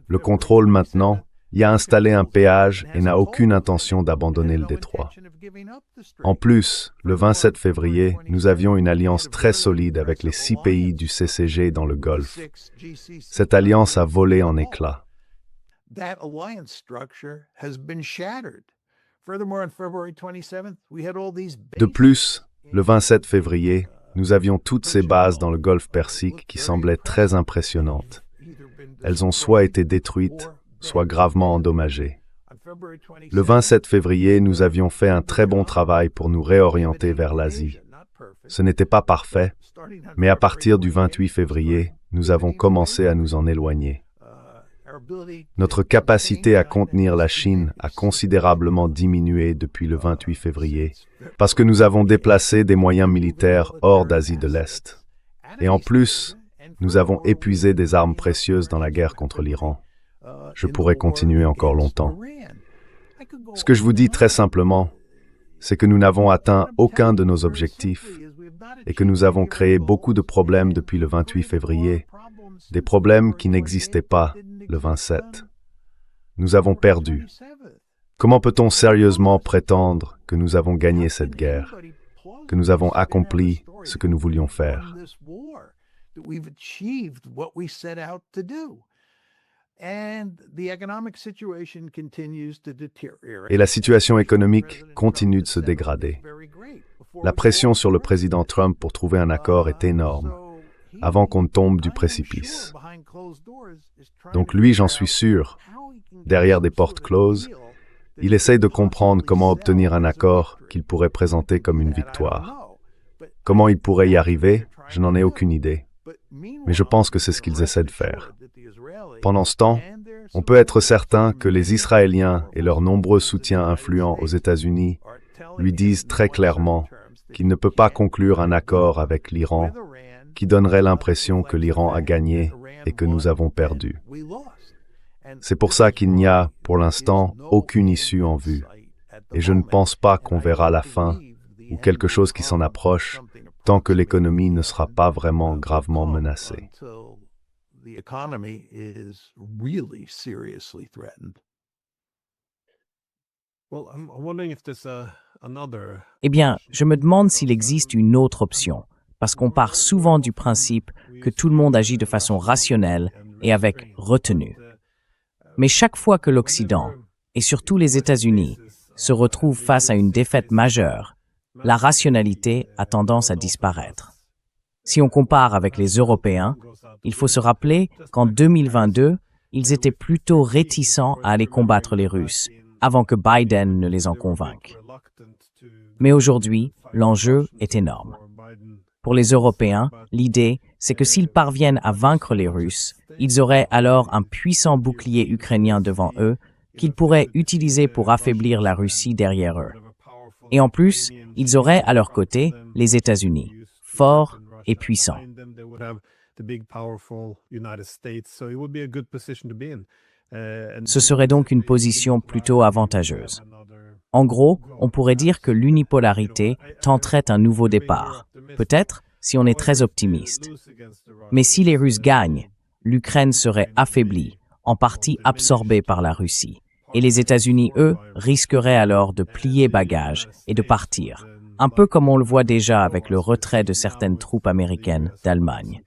le contrôle maintenant, y a installé un péage et n'a aucune intention d'abandonner le détroit. En plus, le 27 février, nous avions une alliance très solide avec les 6 pays du CCG dans le Golfe. Cette alliance a volé en éclats. De plus, le 27 février, nous avions toutes ces bases dans le Golfe Persique qui semblaient très impressionnantes. Elles ont soit été détruites, soit gravement endommagées. Le 27 février, nous avions fait un très bon travail pour nous réorienter vers l'Asie. Ce n'était pas parfait, mais à partir du 28 février, nous avons commencé à nous en éloigner. Notre capacité à contenir la Chine a considérablement diminué depuis le 28 février, parce que nous avons déplacé des moyens militaires hors d'Asie de l'Est. Et en plus, nous avons épuisé des armes précieuses dans la guerre contre l'Iran. Je pourrais continuer encore longtemps. Ce que je vous dis très simplement, c'est que nous n'avons atteint aucun de nos objectifs et que nous avons créé beaucoup de problèmes depuis le 28 février, des problèmes qui n'existaient pas le 27. Nous avons perdu. Comment peut-on sérieusement prétendre que nous avons gagné cette guerre, que nous avons accompli ce que nous voulions faire? Et la situation économique continue de se dégrader. La pression sur le président Trump pour trouver un accord est énorme, avant qu'on ne tombe du précipice. Donc lui, j'en suis sûr, derrière des portes closes, il essaye de comprendre comment obtenir un accord qu'il pourrait présenter comme une victoire. Comment il pourrait y arriver, je n'en ai aucune idée. Mais je pense que c'est ce qu'ils essaient de faire. Pendant ce temps, on peut être certain que les Israéliens et leurs nombreux soutiens influents aux États-Unis lui disent très clairement qu'il ne peut pas conclure un accord avec l'Iran qui donnerait l'impression que l'Iran a gagné et que nous avons perdu. C'est pour ça qu'il n'y a, pour l'instant, aucune issue en vue. Et je ne pense pas qu'on verra la fin ou quelque chose qui s'en approche tant que l'économie ne sera pas vraiment gravement menacée. Eh bien, je me demande s'il existe une autre option, parce qu'on part souvent du principe que tout le monde agit de façon rationnelle et avec retenue. Mais chaque fois que l'Occident, et surtout les États-Unis, se retrouvent face à une défaite majeure, la rationalité a tendance à disparaître. Si on compare avec les Européens, il faut se rappeler qu'en 2022, ils étaient plutôt réticents à aller combattre les Russes, avant que Biden ne les en convainque. Mais aujourd'hui, l'enjeu est énorme. Pour les Européens, l'idée, c'est que s'ils parviennent à vaincre les Russes, ils auraient alors un puissant bouclier ukrainien devant eux qu'ils pourraient utiliser pour affaiblir la Russie derrière eux. Et en plus, ils auraient à leur côté les États-Unis, forts et puissants. Ce serait donc une position plutôt avantageuse. En gros, on pourrait dire que l'unipolarité tenterait un nouveau départ, peut-être si on est très optimiste. Mais si les Russes gagnent, l'Ukraine serait affaiblie, en partie absorbée par la Russie, et les États-Unis, eux, risqueraient alors de plier bagages et de partir, un peu comme on le voit déjà avec le retrait de certaines troupes américaines d'Allemagne.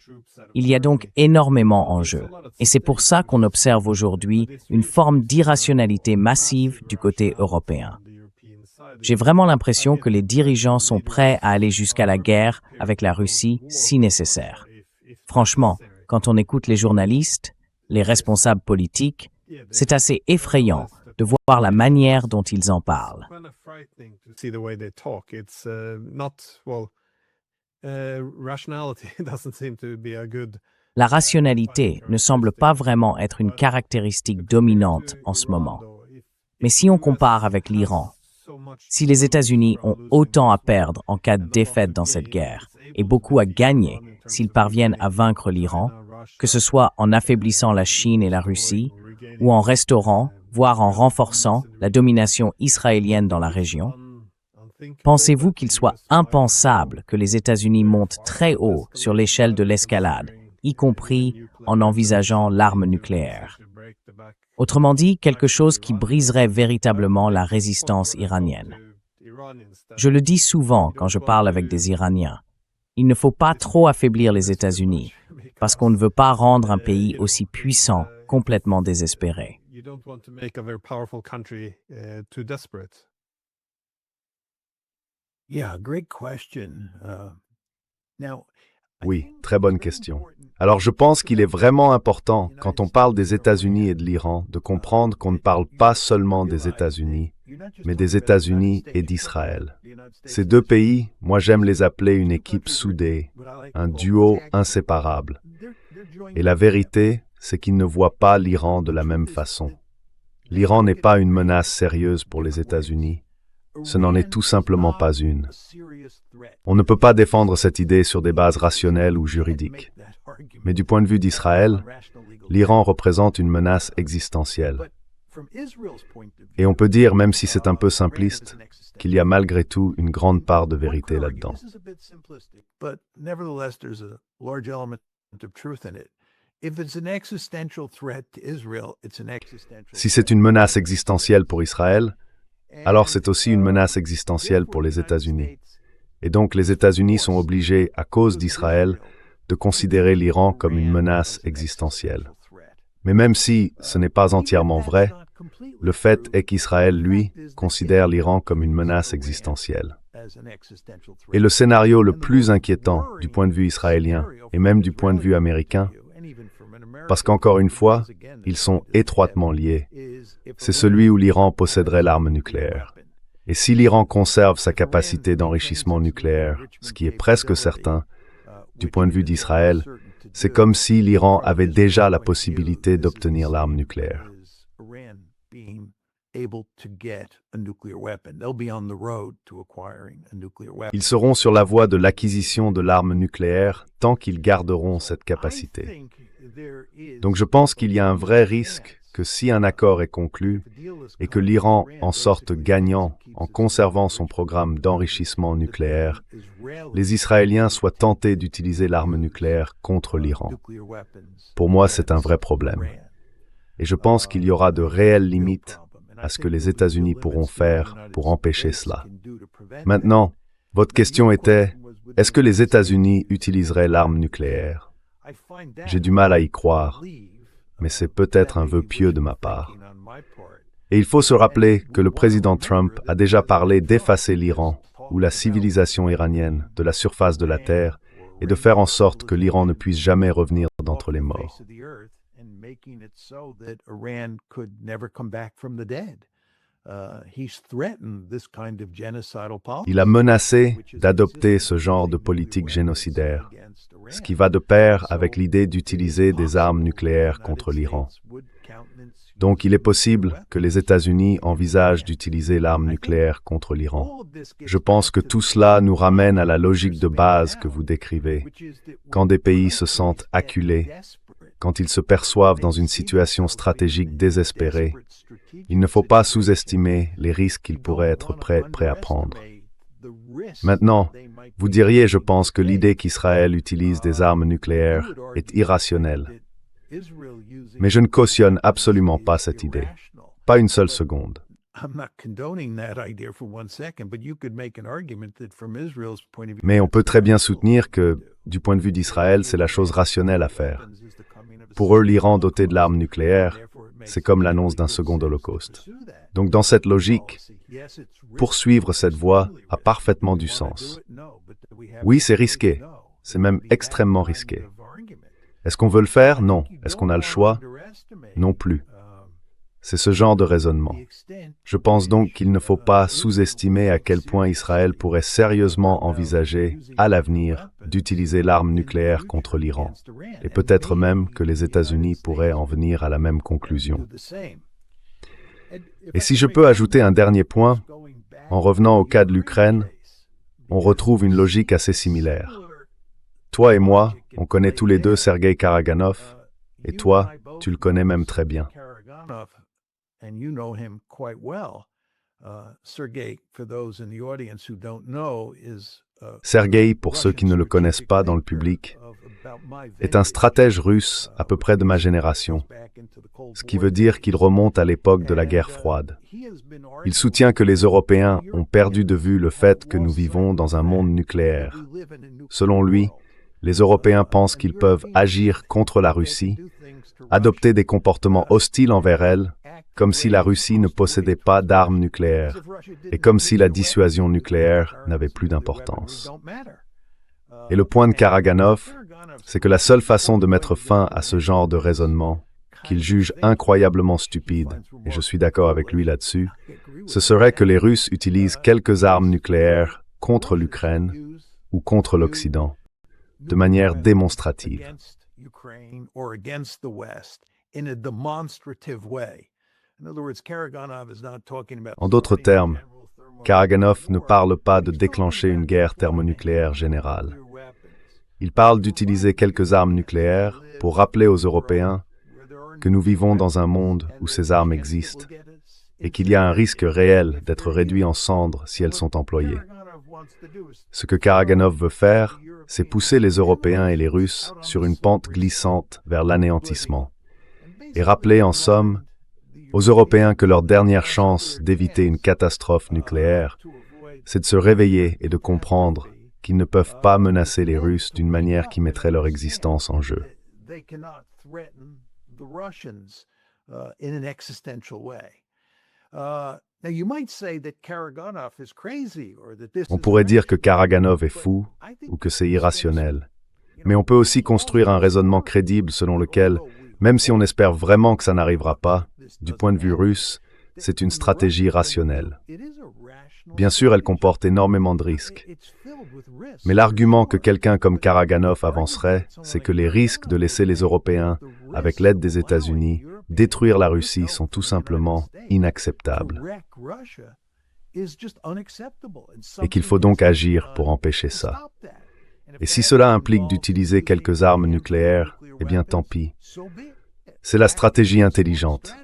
Il y a donc énormément en jeu, et c'est pour ça qu'on observe aujourd'hui une forme d'irrationalité massive du côté européen. J'ai vraiment l'impression que les dirigeants sont prêts à aller jusqu'à la guerre avec la Russie si nécessaire. Franchement, quand on écoute les journalistes, les responsables politiques, c'est assez effrayant de voir la manière dont ils en parlent. La rationalité ne semble pas vraiment être une caractéristique dominante en ce moment. Mais si on compare avec l'Iran, si les États-Unis ont autant à perdre en cas de défaite dans cette guerre et beaucoup à gagner s'ils parviennent à vaincre l'Iran, que ce soit en affaiblissant la Chine et la Russie ou en restaurant, voire en renforçant la domination israélienne dans la région, pensez-vous qu'il soit impensable que les États-Unis montent très haut sur l'échelle de l'escalade, y compris en envisageant l'arme nucléaire? Autrement dit, quelque chose qui briserait véritablement la résistance iranienne. Je le dis souvent quand je parle avec des Iraniens. Il ne faut pas trop affaiblir les États-Unis, parce qu'on ne veut pas rendre un pays aussi puissant complètement désespéré. Oui, très bonne question. Alors je pense qu'il est vraiment important, quand on parle des États-Unis et de l'Iran, de comprendre qu'on ne parle pas seulement des États-Unis, mais des États-Unis et d'Israël. Ces deux pays, moi j'aime les appeler une équipe soudée, un duo inséparable. Et la vérité, c'est qu'ils ne voient pas l'Iran de la même façon. L'Iran n'est pas une menace sérieuse pour les États-Unis. Ce n'en est tout simplement pas une. On ne peut pas défendre cette idée sur des bases rationnelles ou juridiques. Mais du point de vue d'Israël, l'Iran représente une menace existentielle. Et on peut dire, même si c'est un peu simpliste, qu'il y a malgré tout une grande part de vérité là-dedans. Si c'est une menace existentielle pour Israël, alors c'est aussi une menace existentielle pour les États-Unis. Et donc les États-Unis sont obligés, à cause d'Israël, de considérer l'Iran comme une menace existentielle. Mais même si ce n'est pas entièrement vrai, le fait est qu'Israël, lui, considère l'Iran comme une menace existentielle. Et le scénario le plus inquiétant du point de vue israélien, et même du point de vue américain, parce qu'encore une fois, ils sont étroitement liés, c'est celui où l'Iran posséderait l'arme nucléaire. Et si l'Iran conserve sa capacité d'enrichissement nucléaire, ce qui est presque certain, du point de vue d'Israël, c'est comme si l'Iran avait déjà la possibilité d'obtenir l'arme nucléaire. Ils seront sur la voie de l'acquisition de l'arme nucléaire tant qu'ils garderont cette capacité. Donc je pense qu'il y a un vrai risque que si un accord est conclu et que l'Iran en sorte gagnant en conservant son programme d'enrichissement nucléaire, les Israéliens soient tentés d'utiliser l'arme nucléaire contre l'Iran. Pour moi, c'est un vrai problème. Et je pense qu'il y aura de réelles limites à ce que les États-Unis pourront faire pour empêcher cela. Maintenant, votre question était, est-ce que les États-Unis utiliseraient l'arme nucléaire? J'ai du mal à y croire, mais c'est peut-être un vœu pieux de ma part. Et il faut se rappeler que le président Trump a déjà parlé d'effacer l'Iran ou la civilisation iranienne de la surface de la Terre et de faire en sorte que l'Iran ne puisse jamais revenir d'entre les morts. Il a menacé d'adopter ce genre de politique génocidaire, ce qui va de pair avec l'idée d'utiliser des armes nucléaires contre l'Iran. Donc il est possible que les États-Unis envisagent d'utiliser l'arme nucléaire contre l'Iran. Je pense que tout cela nous ramène à la logique de base que vous décrivez. Quand des pays se sentent acculés, quand ils se perçoivent dans une situation stratégique désespérée, il ne faut pas sous-estimer les risques qu'ils pourraient être prêts à prendre. Maintenant, vous diriez, je pense, que l'idée qu'Israël utilise des armes nucléaires est irrationnelle. Mais je ne cautionne absolument pas cette idée. Pas une seule seconde. I'm not condoning that idea for 1 second, but you could make an argument that from Israel's point of view. Mais on peut très bien soutenir que, du point de vue d'Israël, c'est la chose rationnelle à faire. Pour eux, l'Iran doté de l'arme nucléaire, c'est comme l'annonce d'un second holocauste. Donc dans cette logique, poursuivre cette voie a parfaitement du sens. Oui, c'est risqué. C'est même extrêmement risqué. Est-ce qu'on veut le faire? Non. Est-ce qu'on a le choix? Non plus. C'est ce genre de raisonnement. Je pense donc qu'il ne faut pas sous-estimer à quel point Israël pourrait sérieusement envisager, à l'avenir, d'utiliser l'arme nucléaire contre l'Iran. Et peut-être même que les États-Unis pourraient en venir à la même conclusion. Et si je peux ajouter un dernier point, en revenant au cas de l'Ukraine, on retrouve une logique assez similaire. Toi et moi, on connaît tous les deux Sergueï Karaganov, et toi, tu le connais même très bien. And you know him quite well. Sergei, for those in the audience who don't know, is Sergueï, pour ceux qui ne le connaissent pas dans le public, est un stratège russe à peu près de ma génération, ce qui veut dire qu'il remonte à l'époque de la guerre froide. Il soutient que les Européens ont perdu de vue le fait que nous vivons dans un monde nucléaire. Selon lui, les Européens pensent qu'ils peuvent agir contre la Russie, adopter des comportements hostiles envers elle, comme si la Russie ne possédait pas d'armes nucléaires, et comme si la dissuasion nucléaire n'avait plus d'importance. Et le point de Karaganov, c'est que la seule façon de mettre fin à ce genre de raisonnement, qu'il juge incroyablement stupide, et je suis d'accord avec lui là-dessus, ce serait que les Russes utilisent quelques armes nucléaires contre l'Ukraine ou contre l'Occident, de manière démonstrative. En d'autres termes, Karaganov ne parle pas de déclencher une guerre thermonucléaire générale. Il parle d'utiliser quelques armes nucléaires pour rappeler aux Européens que nous vivons dans un monde où ces armes existent et qu'il y a un risque réel d'être réduits en cendres si elles sont employées. Ce que Karaganov veut faire, c'est pousser les Européens et les Russes sur une pente glissante vers l'anéantissement et rappeler en somme aux Européens que leur dernière chance d'éviter une catastrophe nucléaire, c'est de se réveiller et de comprendre qu'ils ne peuvent pas menacer les Russes d'une manière qui mettrait leur existence en jeu. On pourrait dire que Karaganov est fou ou que c'est irrationnel. Mais on peut aussi construire un raisonnement crédible selon lequel, même si on espère vraiment que ça n'arrivera pas, du point de vue russe, c'est une stratégie rationnelle. Bien sûr, elle comporte énormément de risques. Mais l'argument que quelqu'un comme Karaganov avancerait, c'est que les risques de laisser les Européens, avec l'aide des États-Unis, détruire la Russie sont tout simplement inacceptables. Et qu'il faut donc agir pour empêcher ça. Et si cela implique d'utiliser quelques armes nucléaires, eh bien tant pis. C'est la stratégie intelligente.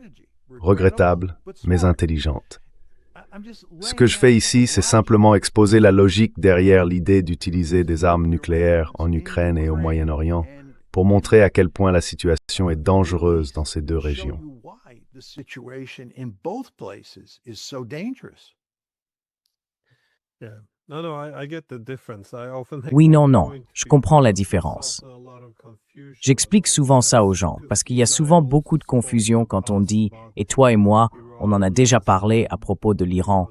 Regrettable, mais intelligente. Ce que je fais ici, c'est simplement exposer la logique derrière l'idée d'utiliser des armes nucléaires en Ukraine et au Moyen-Orient pour montrer à quel point la situation est dangereuse dans ces deux régions. Oui, non, je comprends la différence. J'explique souvent ça aux gens, parce qu'il y a souvent beaucoup de confusion quand on dit, et toi et moi, on en a déjà parlé à propos de l'Iran,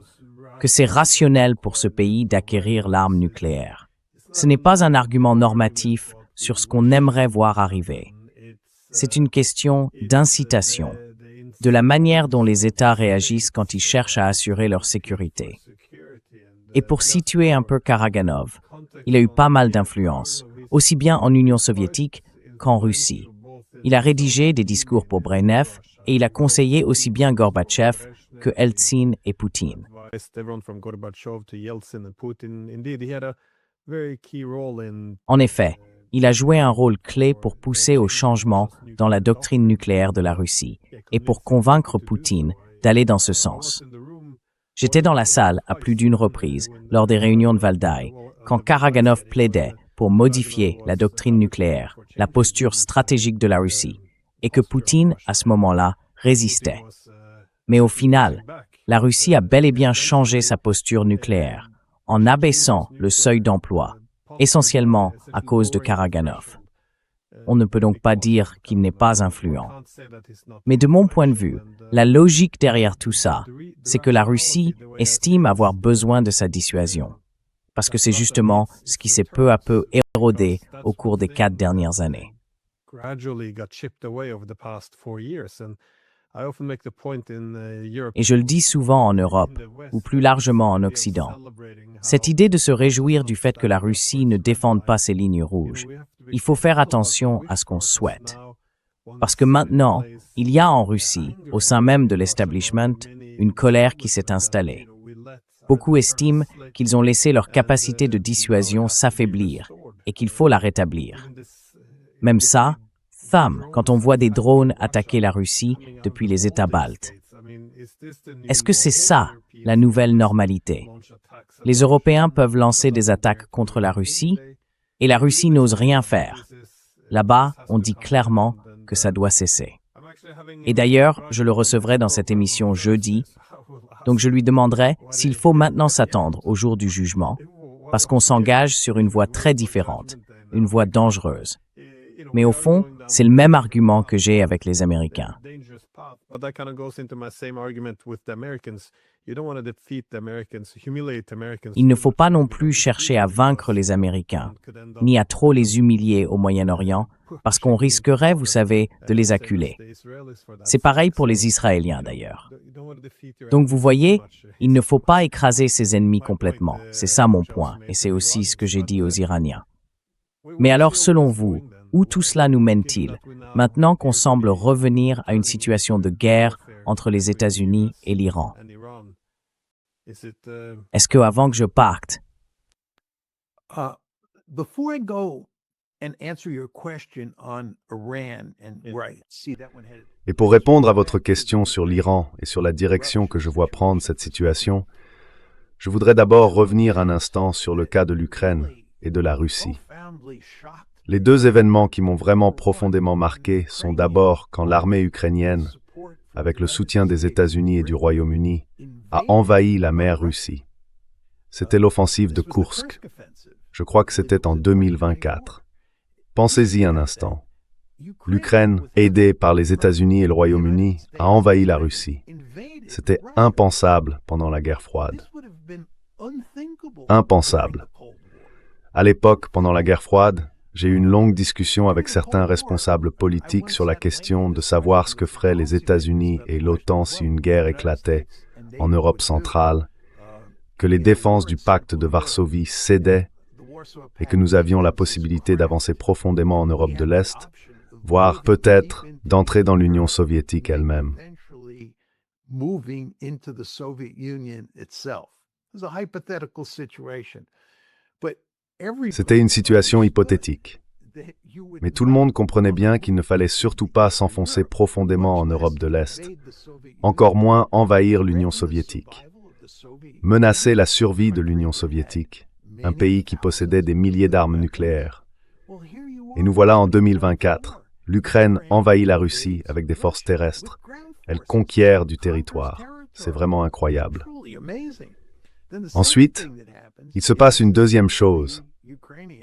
que c'est rationnel pour ce pays d'acquérir l'arme nucléaire. Ce n'est pas un argument normatif sur ce qu'on aimerait voir arriver. C'est une question d'incitation, de la manière dont les États réagissent quand ils cherchent à assurer leur sécurité. Et pour situer un peu Karaganov, il a eu pas mal d'influence, aussi bien en Union soviétique qu'en Russie. Il a rédigé des discours pour Brezhnev et il a conseillé aussi bien Gorbatchev que Eltsine et Poutine. En effet, il a joué un rôle clé pour pousser au changement dans la doctrine nucléaire de la Russie et pour convaincre Poutine d'aller dans ce sens. J'étais dans la salle à plus d'une reprise lors des réunions de Valdai quand Karaganov plaidait pour modifier la doctrine nucléaire, la posture stratégique de la Russie, et que Poutine, à ce moment-là, résistait. Mais au final, la Russie a bel et bien changé sa posture nucléaire en abaissant le seuil d'emploi, essentiellement à cause de Karaganov. On ne peut donc pas dire qu'il n'est pas influent. Mais de mon point de vue, la logique derrière tout ça, c'est que la Russie estime avoir besoin de sa dissuasion, parce que c'est justement ce qui s'est peu à peu érodé au cours des 4 dernières années. Et je le dis souvent en Europe, ou plus largement en Occident. Cette idée de se réjouir du fait que la Russie ne défende pas ses lignes rouges, il faut faire attention à ce qu'on souhaite. Parce que maintenant, il y a en Russie, au sein même de l'establishment, une colère qui s'est installée. Beaucoup estiment qu'ils ont laissé leur capacité de dissuasion s'affaiblir et qu'il faut la rétablir. Même ça, quand on voit des drones attaquer la Russie depuis les États baltes. Est-ce que c'est ça, la nouvelle normalité? Les Européens peuvent lancer des attaques contre la Russie et la Russie n'ose rien faire. Là-bas, on dit clairement que ça doit cesser. Et d'ailleurs, je le recevrai dans cette émission jeudi, donc je lui demanderai s'il faut maintenant s'attendre au jour du jugement, parce qu'on s'engage sur une voie très différente, une voie dangereuse. Mais au fond, c'est le même argument que j'ai avec les Américains. Il ne faut pas non plus chercher à vaincre les Américains, ni à trop les humilier au Moyen-Orient, parce qu'on risquerait, vous savez, de les acculer. C'est pareil pour les Israéliens d'ailleurs. Donc vous voyez, il ne faut pas écraser ses ennemis complètement. C'est ça mon point, et c'est aussi ce que j'ai dit aux Iraniens. Mais alors, selon vous, où tout cela nous mène-t-il, maintenant qu'on semble revenir à une situation de guerre entre les États-Unis et l'Iran? Est-ce que, avant que je parte, Et pour répondre à votre question sur l'Iran et sur la direction que je vois prendre cette situation, je voudrais d'abord revenir un instant sur le cas de l'Ukraine et de la Russie. Les deux événements qui m'ont vraiment profondément marqué sont d'abord quand l'armée ukrainienne, avec le soutien des États-Unis et du Royaume-Uni, a envahi la mer Russie. C'était l'offensive de Koursk. Je crois que c'était en 2024. Pensez-y un instant. L'Ukraine, aidée par les États-Unis et le Royaume-Uni, a envahi la Russie. C'était impensable pendant la guerre froide. Impensable. À l'époque, pendant la guerre froide, j'ai eu une longue discussion avec certains responsables politiques sur la question de savoir ce que feraient les États-Unis et l'OTAN si une guerre éclatait en Europe centrale, que les défenses du pacte de Varsovie cédaient et que nous avions la possibilité d'avancer profondément en Europe de l'Est, voire peut-être d'entrer dans l'Union soviétique elle-même. C'était une situation hypothétique. Mais tout le monde comprenait bien qu'il ne fallait surtout pas s'enfoncer profondément en Europe de l'Est, encore moins envahir l'Union soviétique, menacer la survie de l'Union soviétique, un pays qui possédait des milliers d'armes nucléaires. Et nous voilà en 2024. L'Ukraine envahit la Russie avec des forces terrestres. Elle conquiert du territoire. C'est vraiment incroyable. Ensuite, il se passe une deuxième chose.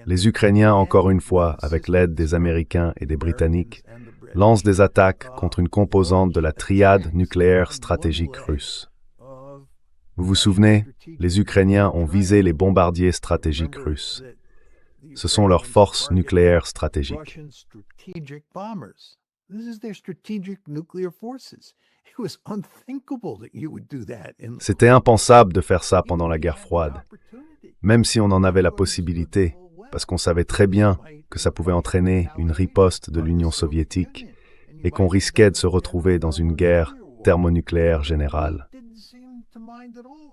Les Ukrainiens, encore une fois, avec l'aide des Américains et des Britanniques, lancent des attaques contre une composante de la triade nucléaire stratégique russe. Vous vous souvenez, les Ukrainiens ont visé les bombardiers stratégiques russes. Ce sont leurs forces nucléaires stratégiques. C'était impensable de faire ça pendant la guerre froide, même si on en avait la possibilité, parce qu'on savait très bien que ça pouvait entraîner une riposte de l'Union soviétique et qu'on risquait de se retrouver dans une guerre thermonucléaire générale.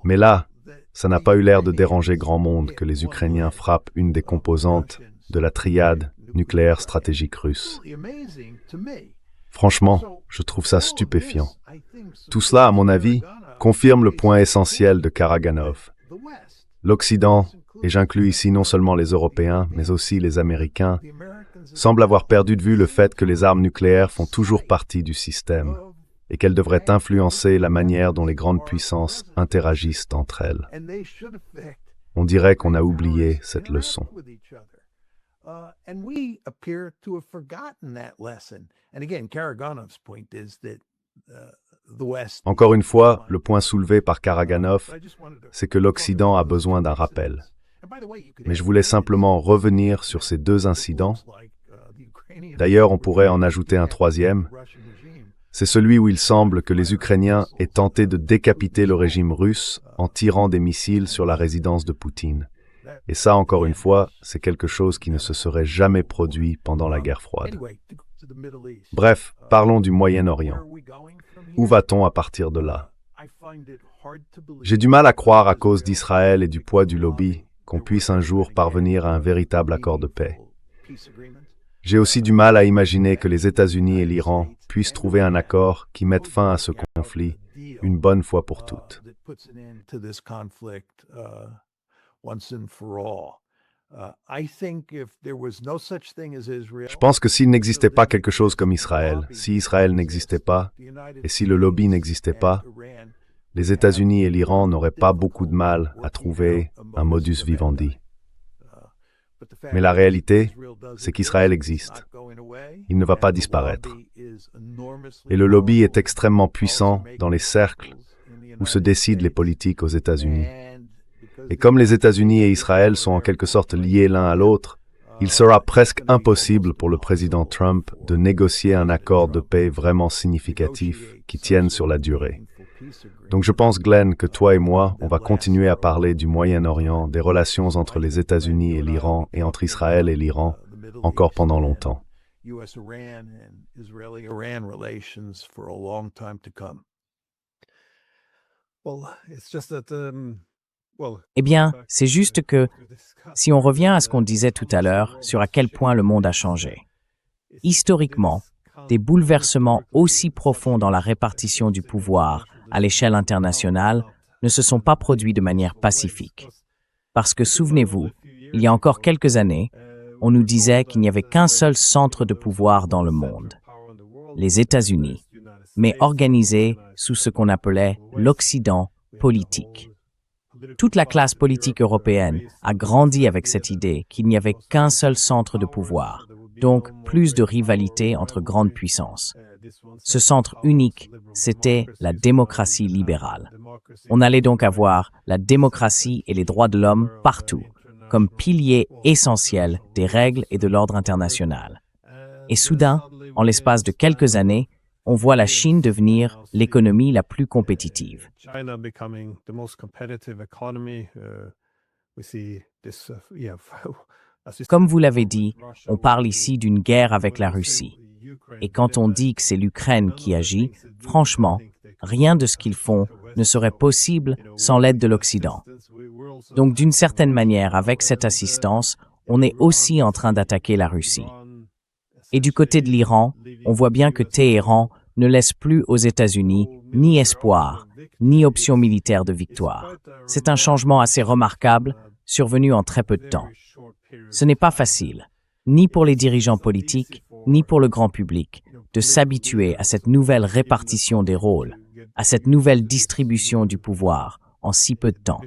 Mais là, ça n'a pas eu l'air de déranger grand monde que les Ukrainiens frappent une des composantes de la triade nucléaire stratégique russe. Franchement, je trouve ça stupéfiant. Tout cela, à mon avis, confirme le point essentiel de Karaganov. L'Occident, et j'inclus ici non seulement les Européens, mais aussi les Américains, semble avoir perdu de vue le fait que les armes nucléaires font toujours partie du système. et qu'elle devrait influencer la manière dont les grandes puissances interagissent entre elles. On dirait qu'on a oublié cette leçon. Encore une fois, le point soulevé par Karaganov, c'est que l'Occident a besoin d'un rappel. Mais je voulais simplement revenir sur ces deux incidents. D'ailleurs, on pourrait en ajouter un troisième. C'est celui où il semble que les Ukrainiens aient tenté de décapiter le régime russe en tirant des missiles sur la résidence de Poutine. Et ça, encore une fois, c'est quelque chose qui ne se serait jamais produit pendant la guerre froide. Bref, parlons du Moyen-Orient. Où va-t-on à partir de là? J'ai du mal à croire, à cause d'Israël et du poids du lobby, qu'on puisse un jour parvenir à un véritable accord de paix. J'ai aussi du mal à imaginer que les États-Unis et l'Iran puissent trouver un accord qui mette fin à ce conflit une bonne fois pour toutes. Je pense que s'il n'existait pas quelque chose comme Israël, si Israël n'existait pas, et si le lobby n'existait pas, les États-Unis et l'Iran n'auraient pas beaucoup de mal à trouver un modus vivendi. Mais la réalité, c'est qu'Israël existe. Il ne va pas disparaître. Et le lobby est extrêmement puissant dans les cercles où se décident les politiques aux États-Unis. Et comme les États-Unis et Israël sont en quelque sorte liés l'un à l'autre, il sera presque impossible pour le président Trump de négocier un accord de paix vraiment significatif qui tienne sur la durée. Donc je pense, Glenn, que toi et moi, on va continuer à parler du Moyen-Orient, des relations entre les États-Unis et l'Iran et entre Israël et l'Iran encore pendant longtemps. Eh bien, c'est juste que, si on revient à ce qu'on disait tout à l'heure sur à quel point le monde a changé, historiquement, des bouleversements aussi profonds dans la répartition du pouvoir à l'échelle internationale ne se sont pas produits de manière pacifique. Parce que, souvenez-vous, il y a encore quelques années, on nous disait qu'il n'y avait qu'un seul centre de pouvoir dans le monde, les États-Unis, mais organisé sous ce qu'on appelait l'Occident politique. Toute la classe politique européenne a grandi avec cette idée qu'il n'y avait qu'un seul centre de pouvoir, donc plus de rivalité entre grandes puissances. Ce centre unique, c'était la démocratie libérale. On allait donc avoir la démocratie et les droits de l'homme partout, comme piliers essentiels des règles et de l'ordre international. Et soudain, en l'espace de quelques années, on voit la Chine devenir l'économie la plus compétitive. Comme vous l'avez dit, on parle ici d'une guerre avec la Russie. Et quand on dit que c'est l'Ukraine qui agit, franchement, rien de ce qu'ils font ne serait possible sans l'aide de l'Occident. Donc d'une certaine manière, avec cette assistance, on est aussi en train d'attaquer la Russie. Et du côté de l'Iran, on voit bien que Téhéran ne laisse plus aux États-Unis ni espoir, ni option militaire de victoire. C'est un changement assez remarquable, survenu en très peu de temps. Ce n'est pas facile, ni pour les dirigeants politiques, ni pour le grand public, de s'habituer à cette nouvelle répartition des rôles, à cette nouvelle distribution du pouvoir en si peu de temps.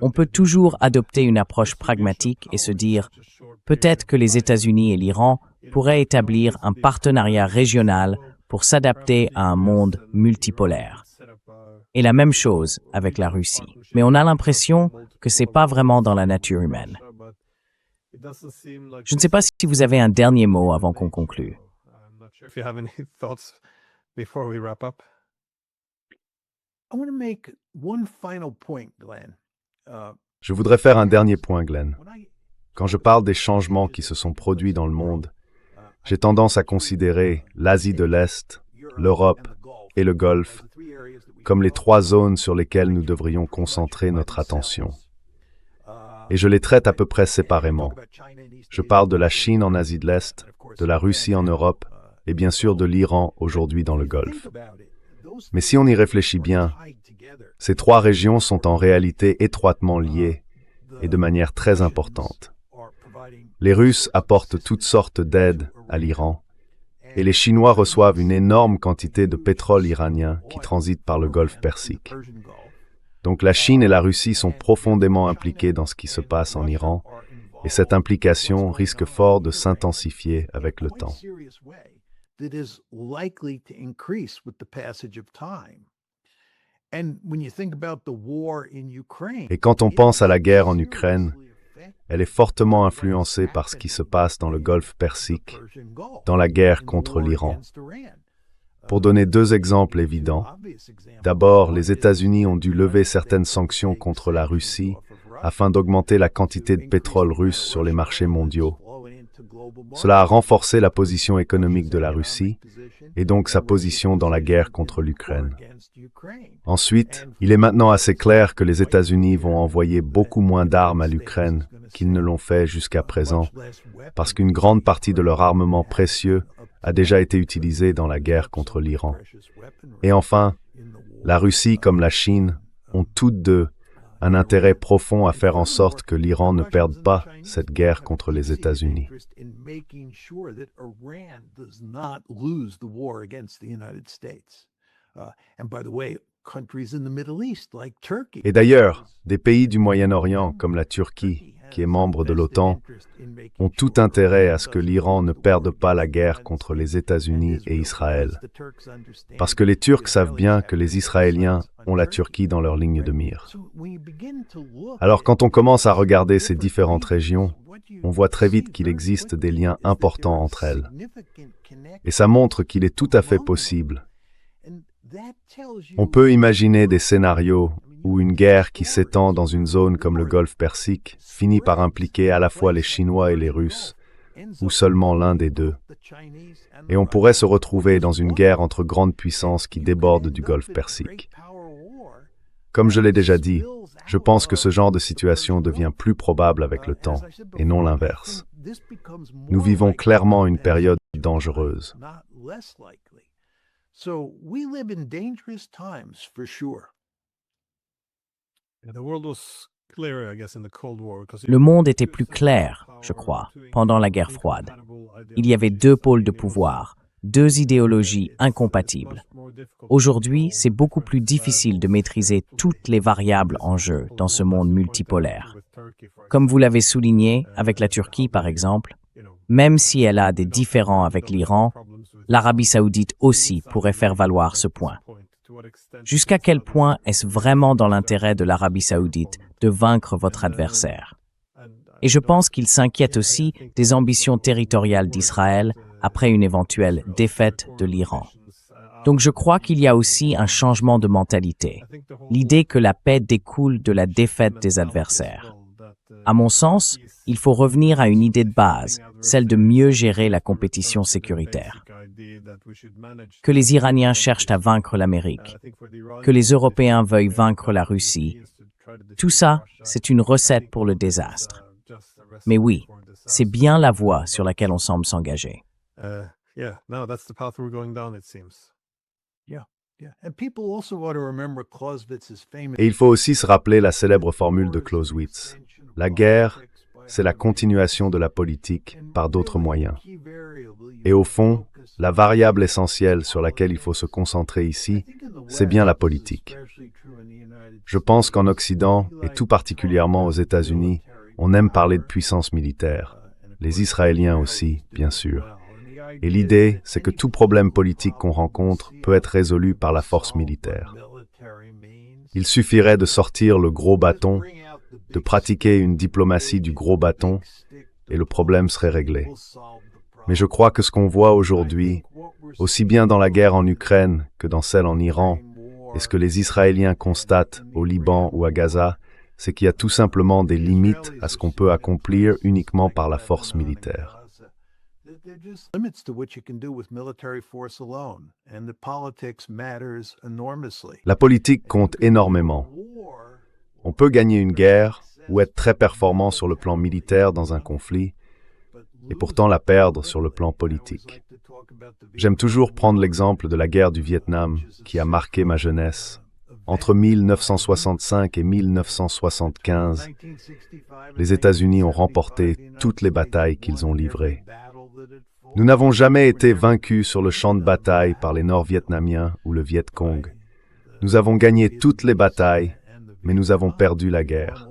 On peut toujours adopter une approche pragmatique et se dire peut-être que les États-Unis et l'Iran pourraient établir un partenariat régional pour s'adapter à un monde multipolaire. Et la même chose avec la Russie. Mais on a l'impression que ce n'est pas vraiment dans la nature humaine. Je ne sais pas si vous avez un dernier mot avant qu'on conclue. Je voudrais faire un dernier point, Glenn. Quand je parle des changements qui se sont produits dans le monde, j'ai tendance à considérer l'Asie de l'Est, l'Europe et le Golfe comme les trois zones sur lesquelles nous devrions concentrer notre attention. Et je les traite à peu près séparément. Je parle de la Chine en Asie de l'Est, de la Russie en Europe et bien sûr de l'Iran aujourd'hui dans le Golfe. Mais si on y réfléchit bien, ces trois régions sont en réalité étroitement liées et de manière très importante. Les Russes apportent toutes sortes d'aides à l'Iran et les Chinois reçoivent une énorme quantité de pétrole iranien qui transite par le golfe Persique. Donc la Chine et la Russie sont profondément impliquées dans ce qui se passe en Iran, et cette implication risque fort de s'intensifier avec le temps. Et quand on pense à la guerre en Ukraine, elle est fortement influencée par ce qui se passe dans le golfe Persique, dans la guerre contre l'Iran. Pour donner deux exemples évidents, d'abord, les États-Unis ont dû lever certaines sanctions contre la Russie afin d'augmenter la quantité de pétrole russe sur les marchés mondiaux. Cela a renforcé la position économique de la Russie et donc sa position dans la guerre contre l'Ukraine. Ensuite, il est maintenant assez clair que les États-Unis vont envoyer beaucoup moins d'armes à l'Ukraine qu'ils ne l'ont fait jusqu'à présent, parce qu'une grande partie de leur armement précieux a déjà été utilisé dans la guerre contre l'Iran. Et enfin, la Russie comme la Chine ont toutes deux un intérêt profond à faire en sorte que l'Iran ne perde pas cette guerre contre les États-Unis. Et d'ailleurs, des pays du Moyen-Orient comme la Turquie, qui est membre de l'OTAN, ont tout intérêt à ce que l'Iran ne perde pas la guerre contre les États-Unis et Israël. Parce que les Turcs savent bien que les Israéliens ont la Turquie dans leur ligne de mire. Alors quand on commence à regarder ces différentes régions, on voit très vite qu'il existe des liens importants entre elles. Et ça montre qu'il est tout à fait possible. On peut imaginer des scénarios où une guerre qui s'étend dans une zone comme le golfe Persique finit par impliquer à la fois les Chinois et les Russes, ou seulement l'un des deux. Et on pourrait se retrouver dans une guerre entre grandes puissances qui débordent du golfe Persique. Comme je l'ai déjà dit, je pense que ce genre de situation devient plus probable avec le temps, et non l'inverse. Nous vivons clairement une période dangereuse. So we live in dangerous times for sure. Le monde était plus clair, je crois, pendant la guerre froide. Il y avait deux pôles de pouvoir, deux idéologies incompatibles. Aujourd'hui, c'est beaucoup plus difficile de maîtriser toutes les variables en jeu dans ce monde multipolaire. Comme vous l'avez souligné avec la Turquie, par exemple, même si elle a des différends avec l'Iran, l'Arabie saoudite aussi pourrait faire valoir ce point. Jusqu'à quel point est-ce vraiment dans l'intérêt de l'Arabie saoudite de vaincre votre adversaire? Et je pense qu'il s'inquiète aussi des ambitions territoriales d'Israël après une éventuelle défaite de l'Iran. Donc je crois qu'il y a aussi un changement de mentalité, l'idée que la paix découle de la défaite des adversaires. À mon sens, il faut revenir à une idée de base, celle de mieux gérer la compétition sécuritaire. Que les Iraniens cherchent à vaincre l'Amérique, que les Européens veuillent vaincre la Russie, tout ça, c'est une recette pour le désastre. Mais oui, c'est bien la voie sur laquelle on semble s'engager. Et il faut aussi se rappeler la célèbre formule de Clausewitz. La guerre, c'est la continuation de la politique par d'autres moyens. Et au fond, la variable essentielle sur laquelle il faut se concentrer ici, c'est bien la politique. Je pense qu'en Occident, et tout particulièrement aux États-Unis, on aime parler de puissance militaire. Les Israéliens aussi, bien sûr. Et l'idée, c'est que tout problème politique qu'on rencontre peut être résolu par la force militaire. Il suffirait de sortir le gros bâton, de pratiquer une diplomatie du gros bâton, et le problème serait réglé. Mais je crois que ce qu'on voit aujourd'hui, aussi bien dans la guerre en Ukraine que dans celle en Iran, et ce que les Israéliens constatent au Liban ou à Gaza, c'est qu'il y a tout simplement des limites à ce qu'on peut accomplir uniquement par la force militaire. La politique compte énormément. On peut gagner une guerre ou être très performant sur le plan militaire dans un conflit, et pourtant la perdre sur le plan politique. J'aime toujours prendre l'exemple de la guerre du Vietnam qui a marqué ma jeunesse. Entre 1965 et 1975, les États-Unis ont remporté toutes les batailles qu'ils ont livrées. Nous n'avons jamais été vaincus sur le champ de bataille par les Nord-Vietnamiens ou le Viet Cong. Nous avons gagné toutes les batailles, mais nous avons perdu la guerre.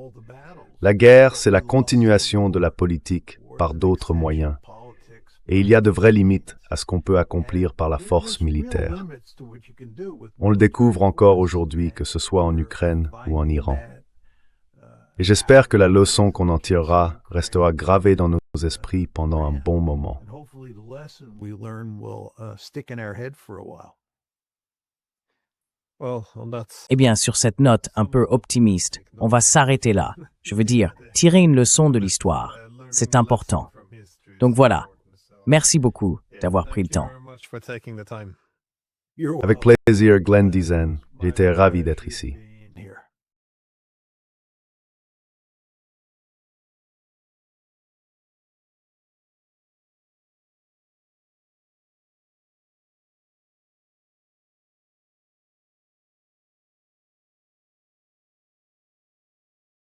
La guerre, c'est la continuation de la politique par d'autres moyens. Et il y a de vraies limites à ce qu'on peut accomplir par la force militaire. On le découvre encore aujourd'hui, que ce soit en Ukraine ou en Iran. Et j'espère que la leçon qu'on en tirera restera gravée dans nos esprits pendant un bon moment. Eh bien, sur cette note un peu optimiste, on va s'arrêter là. Je veux dire, tirer une leçon de l'histoire. C'est important. Donc voilà. Merci beaucoup d'avoir pris le temps. Avec plaisir, Glenn Dizaine. J'étais ravi d'être ici.